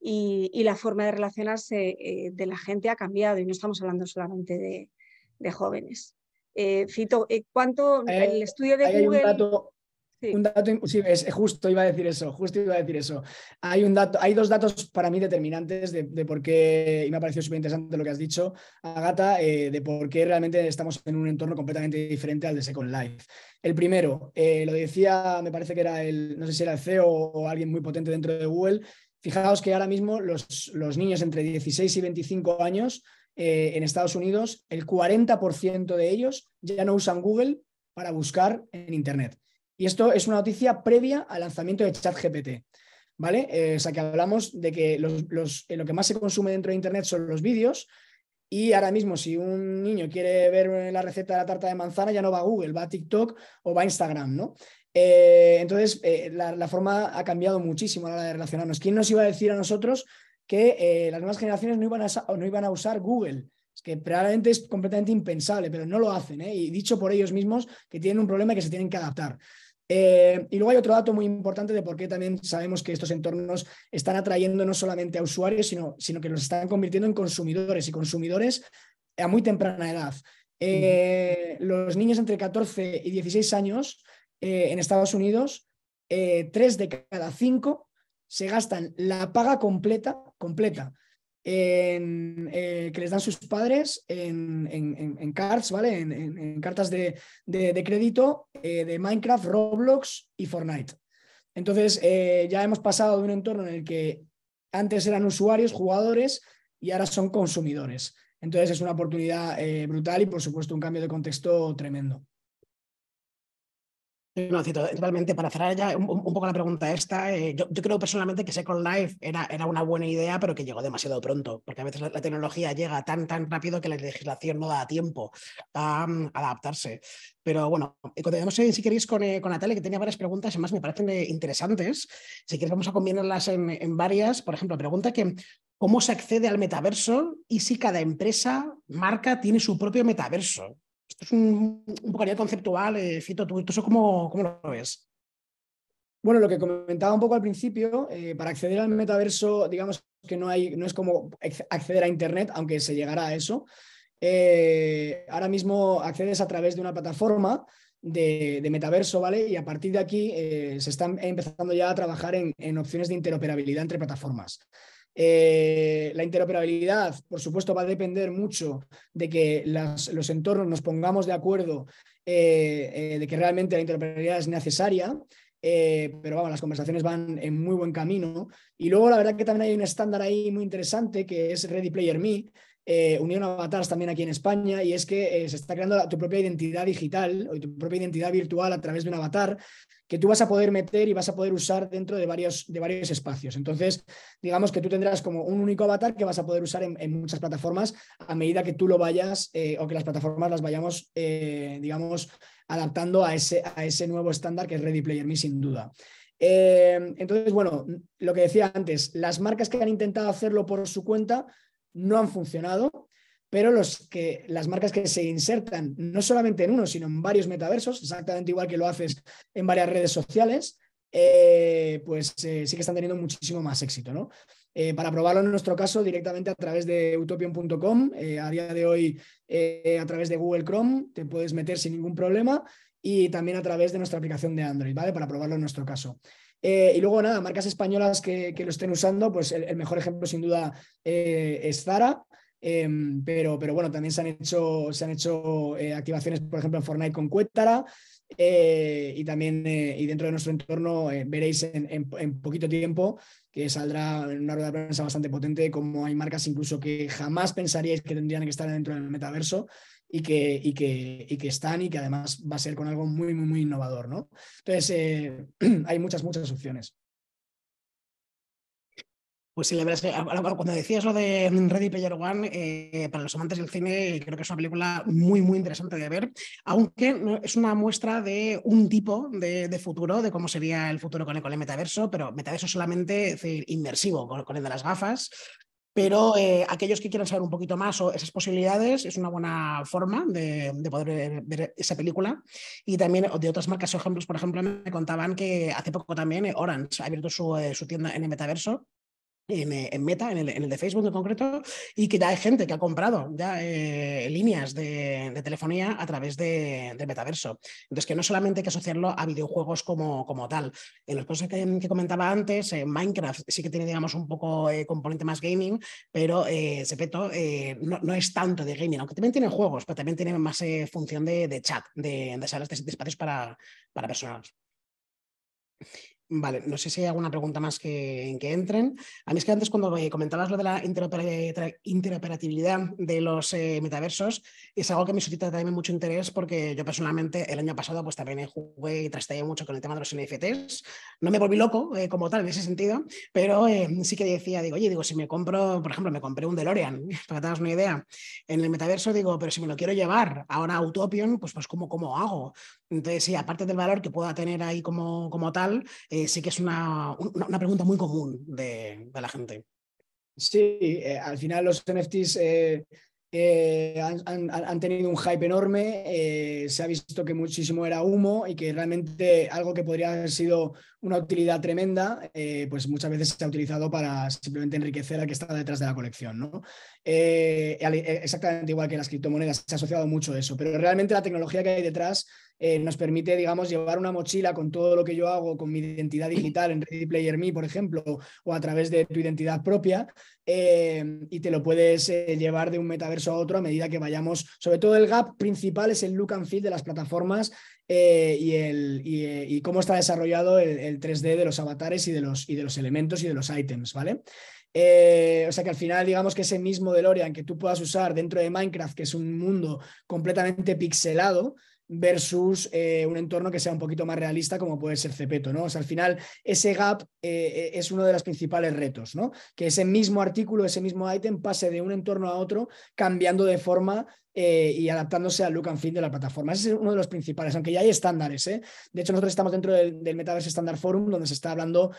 [SPEAKER 3] y la forma de relacionarse de la gente ha cambiado, y no estamos hablando solamente de jóvenes. Fito, el estudio de
[SPEAKER 4] hay un
[SPEAKER 3] Google...
[SPEAKER 4] dato.
[SPEAKER 3] Sí.
[SPEAKER 4] Un dato, sí, justo iba a decir eso. Hay 2 datos para mí determinantes de por qué, y me ha parecido súper interesante lo que has dicho, Agata, de por qué realmente estamos en un entorno completamente diferente al de Second Life. El primero, lo decía, me parece que era no sé si era el CEO o alguien muy potente dentro de Google. Fijaos que ahora mismo los niños entre 16 y 25 años en Estados Unidos, el 40% de ellos ya no usan Google para buscar en Internet. Y esto es una noticia previa al lanzamiento de ChatGPT, ¿vale? O sea, que hablamos de que lo que más se consume dentro de Internet son los vídeos, y ahora mismo si un niño quiere ver la receta de la tarta de manzana ya no va a Google, va a TikTok o va a Instagram, ¿no? Entonces, la forma ha cambiado muchísimo a la hora de relacionarnos. ¿Quién nos iba a decir a nosotros que las nuevas generaciones no iban a usar Google? Es que probablemente es completamente impensable, pero no lo hacen, y dicho por ellos mismos que tienen un problema y que se tienen que adaptar. Y luego hay otro dato muy importante de por qué también sabemos que estos entornos están atrayendo no solamente a usuarios, sino que los están convirtiendo en consumidores, y consumidores a muy temprana edad. Los niños entre 14 y 16 años en Estados Unidos, 3 de cada 5 se gastan la paga completa que les dan sus padres en cards, ¿vale? En cartas de crédito de Minecraft, Roblox y Fortnite. Entonces, ya hemos pasado de un entorno en el que antes eran usuarios, jugadores, y ahora son consumidores. Entonces, es una oportunidad brutal y, por supuesto, un cambio de contexto tremendo.
[SPEAKER 2] No, Cito, realmente para cerrar ya un poco la pregunta esta, yo creo personalmente que Second Life era una buena idea, pero que llegó demasiado pronto, porque a veces la tecnología llega tan rápido que la legislación no da tiempo a adaptarse. Pero bueno, continuamos si queréis con Natalia, que tenía varias preguntas, además me parecen interesantes. Si queréis vamos a combinarlas en varias. Por ejemplo, pregunta que ¿cómo se accede al metaverso y si cada empresa, marca, tiene su propio metaverso? Esto es un poco a nivel conceptual, Fito, ¿tú eso cómo lo ves?
[SPEAKER 4] Bueno, lo que comentaba un poco al principio, para acceder al metaverso, digamos que no es como acceder a Internet, aunque se llegará a eso. Ahora mismo accedes a través de una plataforma de metaverso, ¿vale? Y a partir de aquí se están empezando ya a trabajar en opciones de interoperabilidad entre plataformas. La interoperabilidad, por supuesto, va a depender mucho de que los entornos nos pongamos de acuerdo de que realmente la interoperabilidad es necesaria. Pero vamos, las conversaciones van en muy buen camino. Y luego la verdad que también hay un estándar ahí muy interesante que es Ready Player Me, unión avatars también aquí en España, y es que se está creando tu propia identidad digital o tu propia identidad virtual a través de un avatar que tú vas a poder meter y vas a poder usar dentro de varios espacios. Entonces, digamos que tú tendrás como un único avatar que vas a poder usar en muchas plataformas a medida que tú lo vayas o que las plataformas las vayamos, digamos, adaptando a ese nuevo estándar que es Ready Player Me, sin duda. Entonces, bueno, lo que decía antes, las marcas que han intentado hacerlo por su cuenta no han funcionado, pero las marcas que se insertan no solamente en uno, sino en varios metaversos, exactamente igual que lo haces en varias redes sociales, pues sí que están teniendo muchísimo más éxito, ¿no? Para probarlo en nuestro caso directamente a través de utopian.com, a día de hoy a través de Google Chrome te puedes meter sin ningún problema, y también a través de nuestra aplicación de Android, ¿vale? Para probarlo en nuestro caso. Y luego nada, marcas españolas que lo estén usando, pues el mejor ejemplo sin duda es Zara. Pero bueno, también se han hecho activaciones, por ejemplo, en Fortnite con Cuétara, y también y dentro de nuestro entorno veréis en poquito tiempo que saldrá una rueda de prensa bastante potente, como hay marcas incluso que jamás pensaríais que tendrían que estar dentro del metaverso y que están, y que además va a ser con algo muy, muy, muy innovador, ¿no? Entonces, hay muchas opciones.
[SPEAKER 2] Pues sí, la verdad es que cuando decías lo de Ready Player One, para los amantes del cine, creo que es una película muy, muy interesante de ver, aunque es una muestra de un tipo de futuro, de cómo sería el futuro con el metaverso, pero metaverso solamente, es decir, inmersivo, con el de las gafas. Pero aquellos que quieran saber un poquito más o esas posibilidades, es una buena forma de poder ver esa película. Y también de otras marcas o ejemplos, por ejemplo, me contaban que hace poco también Orange ha abierto su tienda en el metaverso, en Meta, en el de Facebook en concreto, y que ya hay gente que ha comprado ya líneas de telefonía a través del metaverso. Entonces, que no solamente hay que asociarlo a videojuegos como tal. En las cosas que comentaba antes, Minecraft sí que tiene, digamos, un poco componente más gaming, pero Zepeto no es tanto de gaming, aunque también tiene juegos, pero también tiene más función de chat, de salas de espacios para personas. Vale, no sé si hay alguna pregunta más que entren. A mí es que antes cuando comentabas lo de la interoperabilidad de los metaversos, es algo que me suscita también mucho interés, porque yo personalmente el año pasado pues también jugué y trasteé mucho con el tema de los NFTs. No me volví loco como tal en ese sentido, pero sí que decía, digo, si me compro, por ejemplo, me compré un DeLorean, para que te hagas una idea, en el metaverso, digo, pero si me lo quiero llevar ahora a Utopian, pues ¿cómo hago? Entonces, sí, aparte del valor que pueda tener ahí como tal, sí que es una pregunta muy común de la gente.
[SPEAKER 4] Sí, al final los NFTs han tenido un hype enorme, se ha visto que muchísimo era humo y que realmente algo que podría haber sido una utilidad tremenda, pues muchas veces se ha utilizado para simplemente enriquecer al que está detrás de la colección, ¿no? Exactamente igual que las criptomonedas, se ha asociado mucho a eso, pero realmente la tecnología que hay detrás nos permite, digamos, llevar una mochila con todo lo que yo hago, con mi identidad digital en Ready Player Me, por ejemplo, o a través de tu identidad propia, y te lo puedes llevar de un metaverso a otro a medida que vayamos. Sobre todo el gap principal es el look and feel de las plataformas y cómo está desarrollado el 3D de los avatares y de los elementos y de los ítems, ¿vale? O sea que al final, digamos que ese mismo DeLorean que tú puedas usar dentro de Minecraft, que es un mundo completamente pixelado, versus un entorno que sea un poquito más realista como puede ser Zepeto, ¿no? O sea, al final ese gap es uno de los principales retos, ¿no? Que ese mismo artículo, ese mismo ítem pase de un entorno a otro cambiando de forma y adaptándose al look and feel de la plataforma. Ese es uno de los principales, aunque ya hay estándares, ¿eh? De hecho, nosotros estamos dentro del Metaverse Standard Forum, donde se está hablando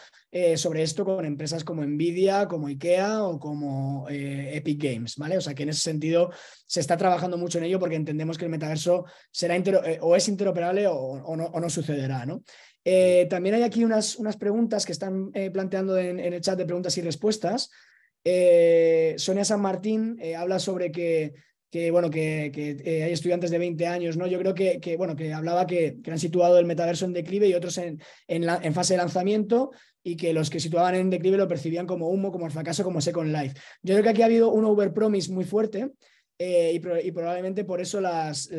[SPEAKER 4] sobre esto con empresas como Nvidia, como IKEA o como Epic Games, ¿vale? O sea, que en ese sentido se está trabajando mucho en ello porque entendemos que el metaverso será o es interoperable o no sucederá, ¿no? También hay aquí unas preguntas que están planteando en el chat de preguntas y respuestas. Sonia San Martín habla sobre que hay estudiantes de 20 años, ¿no? Yo creo que hablaba que han situado el metaverso en declive y otros en fase de lanzamiento, y que los que situaban en declive lo percibían como humo, como fracaso, como Second Life. Yo creo que aquí ha habido un overpromise muy fuerte, y probablemente por eso las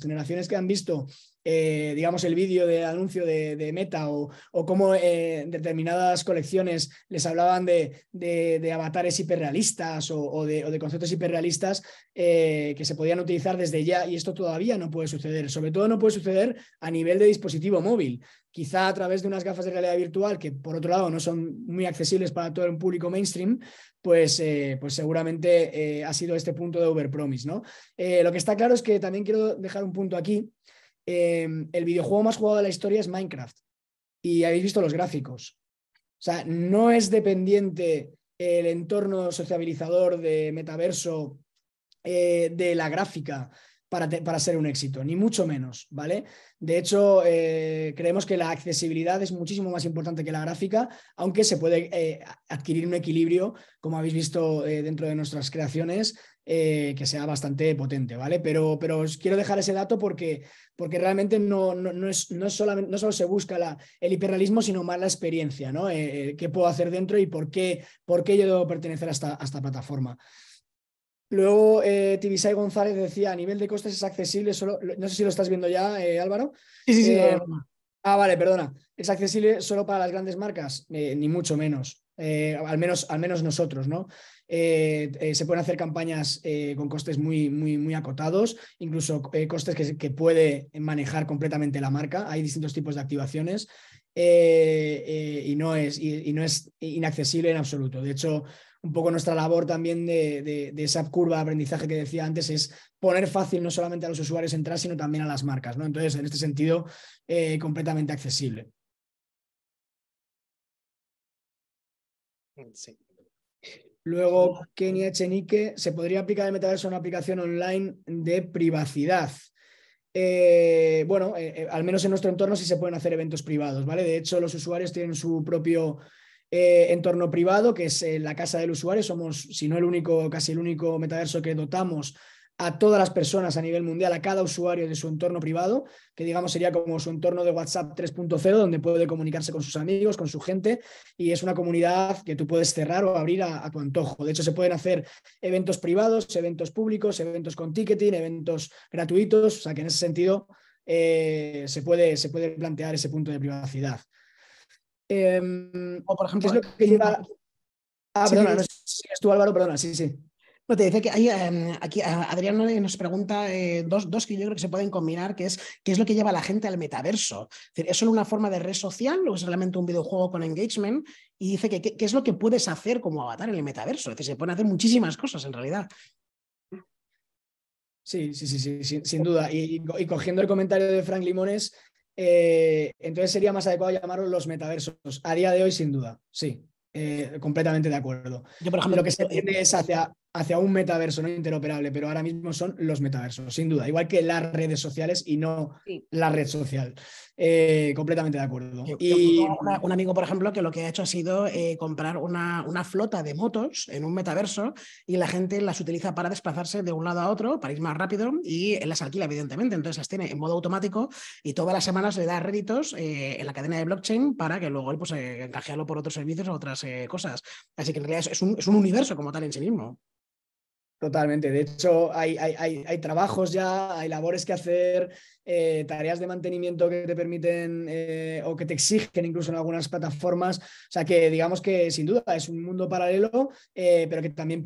[SPEAKER 4] generaciones que han visto digamos el vídeo de anuncio de Meta o cómo determinadas colecciones les hablaban de avatares hiperrealistas o de conceptos hiperrealistas que se podían utilizar desde ya, y esto todavía no puede suceder. Sobre todo no puede suceder a nivel de dispositivo móvil, quizá a través de unas gafas de realidad virtual que por otro lado no son muy accesibles para todo el público mainstream, pues seguramente ha sido este punto de overpromise, ¿no? Lo que está claro es que también quiero dejar un punto aquí. El videojuego más jugado de la historia es Minecraft, y habéis visto los gráficos. O sea, no es dependiente el entorno sociabilizador de metaverso de la gráfica para ser un éxito, ni mucho menos, ¿vale? De hecho, creemos que la accesibilidad es muchísimo más importante que la gráfica, aunque se puede adquirir un equilibrio, como habéis visto dentro de nuestras creaciones, que sea bastante potente, ¿vale? Pero os quiero dejar ese dato porque realmente no solo se busca el hiperrealismo, sino más la experiencia, ¿no? ¿Qué puedo hacer dentro y por qué yo debo pertenecer a esta plataforma? Luego, Tibisay González decía, a nivel de costes es accesible, solo, no sé si lo estás viendo ya, Álvaro.
[SPEAKER 2] Sí.
[SPEAKER 4] Vale, perdona. ¿Es accesible solo para las grandes marcas? Ni mucho menos. Al menos nosotros, ¿no? Se pueden hacer campañas con costes muy acotados, incluso costes que puede manejar completamente la marca. Hay distintos tipos de activaciones y no es inaccesible en absoluto. De hecho, un poco nuestra labor también de esa curva de aprendizaje que decía antes es poner fácil no solamente a los usuarios entrar, sino también a las marcas, ¿no? Entonces, en este sentido, completamente accesible.
[SPEAKER 2] Sí.
[SPEAKER 4] Luego, Kenia Echenique, ¿se podría aplicar el metaverso a una aplicación online de privacidad? Al menos en nuestro entorno sí se pueden hacer eventos privados, ¿vale? De hecho, los usuarios tienen su propio entorno privado, que es la casa del usuario. Somos, si no el único, casi el único metaverso que dotamos a todas las personas a nivel mundial, a cada usuario de su entorno privado, que digamos sería como su entorno de WhatsApp 3.0, donde puede comunicarse con sus amigos, con su gente, y es una comunidad que tú puedes cerrar o abrir a tu antojo. De hecho, se pueden hacer eventos privados, eventos públicos, eventos con ticketing, eventos gratuitos, o sea que en ese sentido se puede plantear ese punto de privacidad.
[SPEAKER 2] O por ejemplo,
[SPEAKER 4] ¿qué es lo que lleva? Perdona, no sé si es tú, Álvaro, perdona, sí.
[SPEAKER 2] No, te dice que hay, aquí Adrián nos pregunta dos que yo creo que se pueden combinar, que es ¿qué es lo que lleva a la gente al metaverso? Es decir, ¿es solo una forma de red social o es realmente un videojuego con engagement? Y dice que ¿qué es lo que puedes hacer como avatar en el metaverso? Es decir, se pueden hacer muchísimas cosas en realidad.
[SPEAKER 4] Sí, sin duda. Y cogiendo el comentario de Frank Limones, entonces sería más adecuado llamarlos los metaversos. A día de hoy, sin duda, sí. Completamente de acuerdo.
[SPEAKER 2] Yo, por ejemplo,
[SPEAKER 4] lo que se tiende es hacia hacia un metaverso no interoperable, pero ahora mismo son los metaversos, sin duda, igual que las redes sociales y no
[SPEAKER 3] Sí.
[SPEAKER 4] la red social. Completamente de acuerdo.
[SPEAKER 2] Yo
[SPEAKER 4] Y
[SPEAKER 2] tengo un amigo, por ejemplo, que lo que ha hecho ha sido comprar una flota de motos en un metaverso y la gente las utiliza para desplazarse de un lado a otro, para ir más rápido, y él las alquila, evidentemente. Entonces las tiene en modo automático y todas las semanas le da réditos en la cadena de blockchain para que luego él pues, canjearlo por otros servicios o otras cosas. Así que en realidad es un universo como tal en sí mismo.
[SPEAKER 4] totalmente. De hecho, hay trabajos ya, hay labores que hacer, tareas de mantenimiento que te permiten o que te exigen incluso en algunas plataformas. O sea que digamos que sin duda es un mundo paralelo, pero que también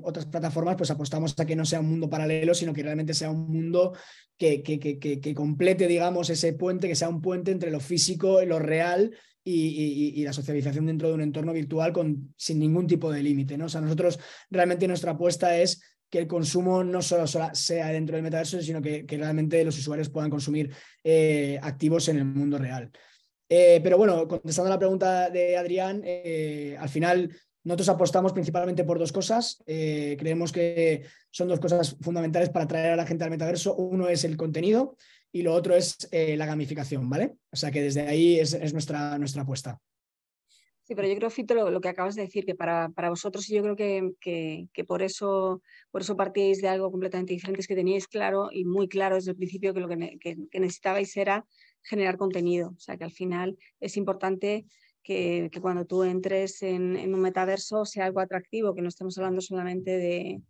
[SPEAKER 4] otras plataformas pues apostamos a que no sea un mundo paralelo, sino que realmente sea un mundo que complete, digamos, ese puente, que sea un puente entre lo físico y lo real. Y la socialización dentro de un entorno virtual sin ningún tipo de límite, ¿no? O sea, nosotros realmente nuestra apuesta es que el consumo no solo sea dentro del metaverso, sino que realmente los usuarios puedan consumir activos en el mundo real. Pero bueno, contestando a la pregunta de Adrián, al final nosotros apostamos principalmente por dos cosas. Creemos que son dos cosas fundamentales para atraer a la gente al metaverso. Uno es el contenido y lo otro es la gamificación, ¿vale? O sea que desde ahí es nuestra apuesta.
[SPEAKER 3] Sí, pero yo creo, Fito, lo que acabas de decir, que para vosotros, y yo creo que por eso partíais de algo completamente diferente, es que teníais claro y muy claro desde el principio que lo que necesitabais era generar contenido. O sea, que al final es importante que cuando tú entres en un metaverso sea algo atractivo, que no estemos hablando solamente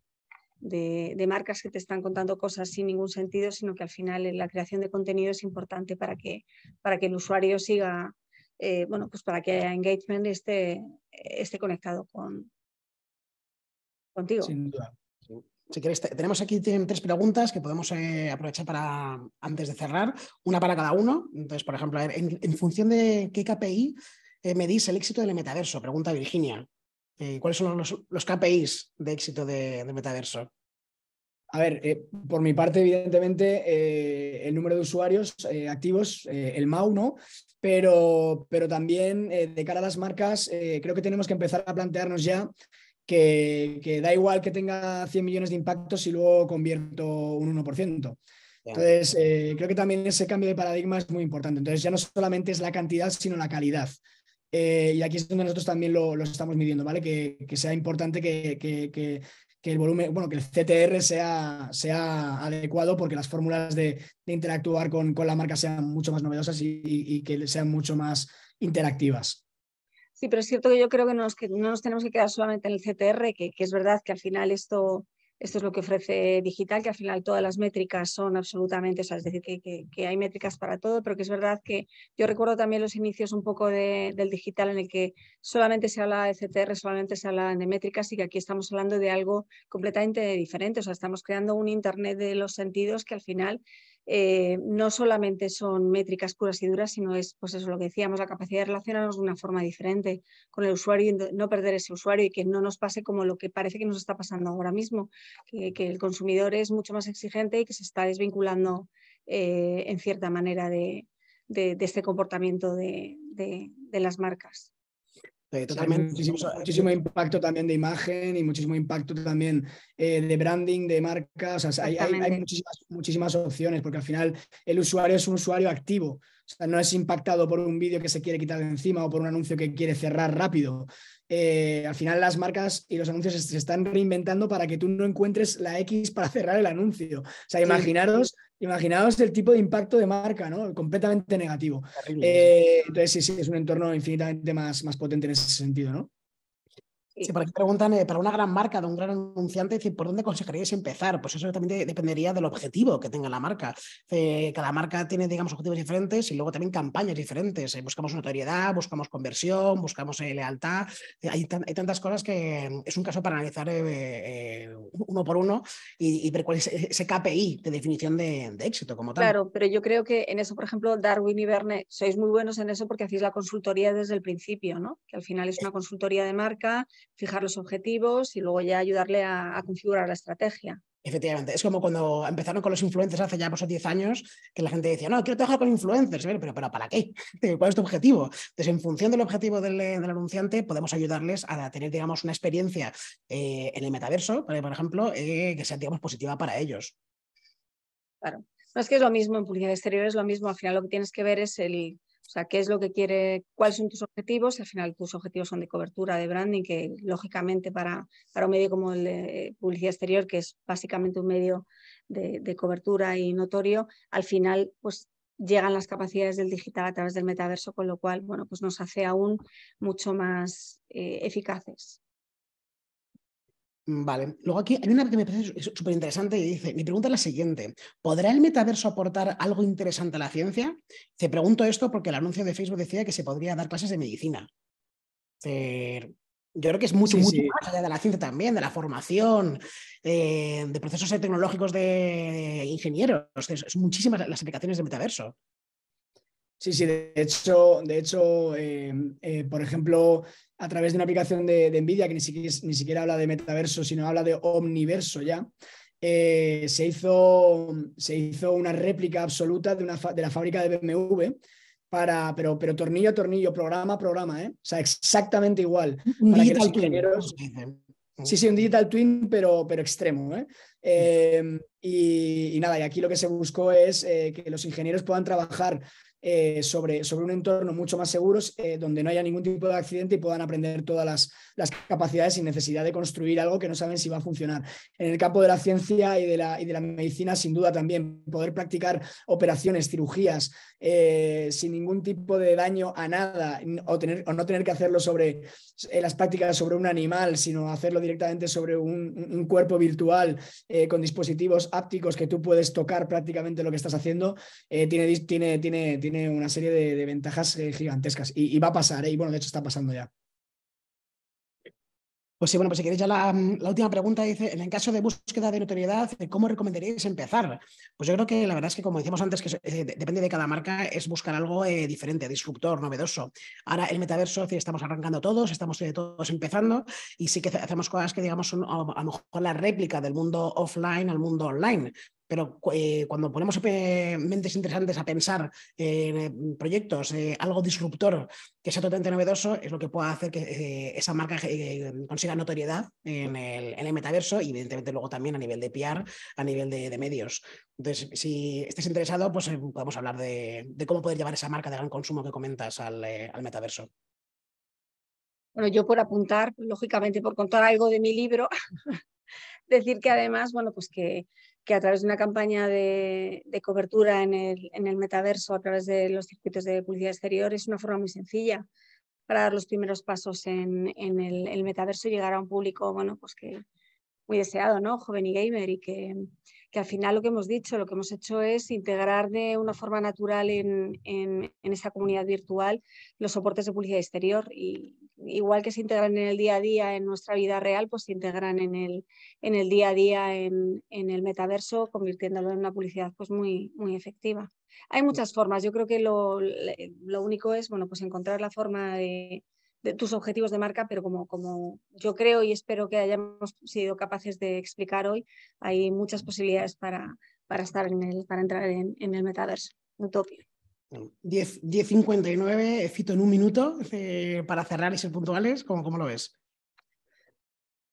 [SPEAKER 3] de marcas que te están contando cosas sin ningún sentido, sino que al final la creación de contenido es importante para que el usuario siga, bueno, pues para que engagement esté conectado contigo.
[SPEAKER 4] Sin duda.
[SPEAKER 2] Si queréis, tenemos aquí tres preguntas que podemos aprovechar para, antes de cerrar, una para cada uno. Entonces, por ejemplo, a ver, en función de qué KPI medís el éxito del metaverso, pregunta Virginia. ¿Cuáles son los KPIs de éxito del metaverso?
[SPEAKER 4] A ver, por mi parte, evidentemente, el número de usuarios activos, el MAU, ¿no? Pero también de cara a las marcas, creo que tenemos que empezar a plantearnos ya que da igual que tenga 100 millones de impactos si luego convierto un 1%. Entonces, creo que también ese cambio de paradigma es muy importante. Entonces, ya no solamente es la cantidad, sino la calidad. Y aquí es donde nosotros también lo estamos midiendo, ¿vale? Que sea importante que el volumen, bueno, que el CTR sea adecuado porque las fórmulas de interactuar con la marca sean mucho más novedosas y que sean mucho más interactivas.
[SPEAKER 3] Sí, pero es cierto que yo creo que no nos tenemos que quedar solamente en el CTR, que es verdad que al final esto es lo que ofrece digital, que al final todas las métricas son absolutamente, o sea, es decir, que hay métricas para todo, pero que es verdad que yo recuerdo también los inicios un poco del digital en el que solamente se habla de CTR, solamente se habla de métricas y que aquí estamos hablando de algo completamente diferente, o sea, estamos creando un Internet de los sentidos que al final no solamente son métricas puras y duras, sino es, pues eso, lo que decíamos, la capacidad de relacionarnos de una forma diferente con el usuario y no perder ese usuario y que no nos pase como lo que parece que nos está pasando ahora mismo, que el consumidor es mucho más exigente y que se está desvinculando en cierta manera de este comportamiento de las marcas.
[SPEAKER 2] Totalmente.
[SPEAKER 4] Muchísimo impacto también de imagen y muchísimo impacto también de branding, de marca. O sea, hay muchísimas opciones porque al final el usuario es un usuario activo. O sea, no es impactado por un vídeo que se quiere quitar de encima o por un anuncio que quiere cerrar rápido. Al final las marcas y los anuncios se están reinventando para que tú no encuentres la X para cerrar el anuncio. O sea, imaginaos el tipo de impacto de marca, ¿no? Completamente negativo. Entonces, sí, es un entorno infinitamente más potente en ese sentido, ¿no?
[SPEAKER 2] Sí, por aquí preguntan, para una gran marca, de un gran anunciante, ¿por dónde aconsejaríais empezar? Pues eso también dependería del objetivo que tenga la marca. Cada marca tiene, digamos, objetivos diferentes y luego también campañas diferentes. Buscamos notoriedad, buscamos conversión, buscamos lealtad. Hay tantas cosas que es un caso para analizar uno por uno y ver cuál es ese KPI de definición de éxito como tal.
[SPEAKER 3] Claro, pero yo creo que en eso, por ejemplo, Darwin y Verne, sois muy buenos en eso porque hacéis la consultoría desde el principio, ¿no? Que al final es una consultoría de marca, fijar los objetivos y luego ya ayudarle a configurar la estrategia.
[SPEAKER 2] Efectivamente, es como cuando empezaron con los influencers hace ya 10 años, que la gente decía, no, quiero trabajar con influencers, pero ¿para qué? ¿Cuál es tu objetivo? Entonces, en función del objetivo del anunciante, podemos ayudarles a tener, digamos, una experiencia en el metaverso, por ejemplo, que sea, digamos, positiva para ellos.
[SPEAKER 3] Claro. No es que es lo mismo en publicidad exterior, es lo mismo. Al final lo que tienes que ver es o sea, qué es lo que quiere, cuáles son tus objetivos. Al final tus objetivos son de cobertura, de branding, que lógicamente para un medio como el de publicidad exterior, que es básicamente un medio de cobertura y notorio, al final pues llegan las capacidades del digital a través del metaverso, con lo cual, bueno, pues nos hace aún mucho más eficaces.
[SPEAKER 2] Vale, luego aquí hay una que me parece súper interesante y dice, mi pregunta es la siguiente, ¿podrá el metaverso aportar algo interesante a la ciencia? Te pregunto esto porque el anuncio de Facebook decía que se podría dar clases de medicina. Yo creo que es mucho más allá de la ciencia también, de la formación, de procesos tecnológicos de ingenieros, es muchísimas las aplicaciones de metaverso.
[SPEAKER 4] Sí, de hecho por ejemplo, a través de una aplicación de NVIDIA que ni siquiera habla de metaverso, sino habla de omniverso ya, se hizo una réplica absoluta de la fábrica de BMW, pero tornillo a tornillo, programa a programa, o sea, exactamente igual.
[SPEAKER 2] Un
[SPEAKER 4] para
[SPEAKER 2] digital
[SPEAKER 4] que los ingenieros,
[SPEAKER 2] twin.
[SPEAKER 4] Sí, un digital twin, pero extremo. Y nada, y aquí lo que se buscó es que los ingenieros puedan trabajar sobre un entorno mucho más seguro, donde no haya ningún tipo de accidente y puedan aprender todas las capacidades sin necesidad de construir algo que no saben si va a funcionar. En el campo de la ciencia y de la medicina, sin duda también, poder practicar operaciones, cirugías, sin ningún tipo de daño a nada, o no tener que hacerlo sobre las prácticas sobre un animal, sino hacerlo directamente sobre un cuerpo virtual con dispositivos ápticos que tú puedes tocar prácticamente lo que estás haciendo, tiene una serie de ventajas gigantescas y va a pasar, y bueno, de hecho está pasando ya.
[SPEAKER 2] Pues sí, bueno, pues si queréis ya la última pregunta dice, en el caso de búsqueda de notoriedad, ¿cómo recomendaríais empezar? Pues yo creo que la verdad es que, como decíamos antes, que depende de cada marca, es buscar algo diferente, disruptor, novedoso. Ahora el metaverso, estamos arrancando todos, estamos todos empezando y sí que hacemos cosas que, digamos, son a lo mejor la réplica del mundo offline al mundo online. Pero cuando ponemos mentes interesantes a pensar en proyectos, algo disruptor que sea totalmente novedoso, es lo que puede hacer que esa marca consiga notoriedad en el metaverso y evidentemente luego también a nivel de PR, a nivel de medios. Entonces, si estés interesado, pues podemos hablar de cómo poder llevar esa marca de gran consumo que comentas al metaverso.
[SPEAKER 3] Bueno, yo por apuntar, lógicamente por contar algo de mi libro, decir que además, bueno, pues que a través de una campaña de cobertura en el metaverso, a través de los circuitos de publicidad exterior, es una forma muy sencilla para dar los primeros pasos en el metaverso y llegar a un público, bueno, pues que muy deseado, ¿no? Joven y gamer, y que al final lo que hemos dicho, lo que hemos hecho es integrar de una forma natural en esa comunidad virtual los soportes de publicidad exterior, y igual que se integran en el día a día en nuestra vida real, pues se integran en el día a día en el metaverso, convirtiéndolo en una publicidad pues muy, muy efectiva. Hay muchas formas, yo creo que lo único es, bueno, pues encontrar la forma de tus objetivos de marca, pero como yo creo y espero que hayamos sido capaces de explicar hoy, hay muchas posibilidades para entrar en el metaverso, Utopia.
[SPEAKER 2] 10:59, Fito, en un minuto, para cerrar y ser puntuales, ¿cómo lo ves?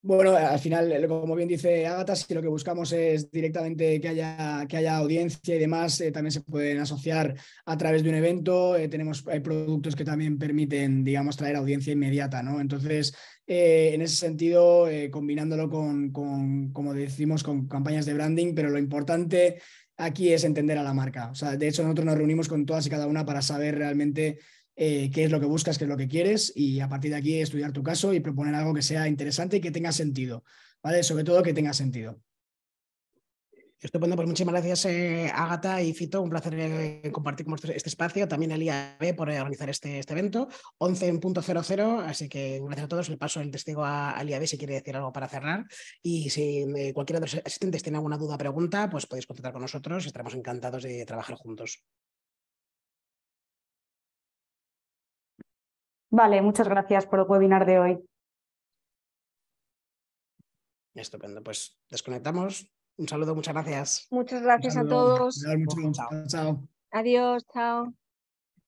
[SPEAKER 4] Bueno, al final, como bien dice Ágata, si lo que buscamos es directamente que haya audiencia y demás, también se pueden asociar a través de un evento. Tenemos productos que también permiten, digamos, traer audiencia inmediata, ¿no? Entonces, en ese sentido, combinándolo como decimos, con campañas de branding, pero lo importante aquí es entender a la marca. O sea, de hecho, nosotros nos reunimos con todas y cada una para saber realmente qué es lo que buscas, qué es lo que quieres, y a partir de aquí estudiar tu caso y proponer algo que sea interesante y que tenga sentido, ¿vale? Sobre todo que tenga sentido.
[SPEAKER 2] Estupendo, pues muchísimas gracias, Ágata y Fito, un placer compartir con vosotros este espacio, también el IAB por organizar este evento, 11:00, así que gracias a todos. Le paso el testigo al IAB si quiere decir algo para cerrar, y si cualquiera de los asistentes tiene alguna duda o pregunta, pues podéis contactar con nosotros y estaremos encantados de trabajar juntos.
[SPEAKER 5] Vale, muchas gracias por el webinar de hoy.
[SPEAKER 2] Estupendo, pues desconectamos. Un saludo, muchas gracias.
[SPEAKER 3] Muchas gracias a
[SPEAKER 4] Un saludo.
[SPEAKER 3] todos.
[SPEAKER 4] Cuidaos mucho.
[SPEAKER 2] Chao.
[SPEAKER 4] Chao.
[SPEAKER 3] Adiós, chao.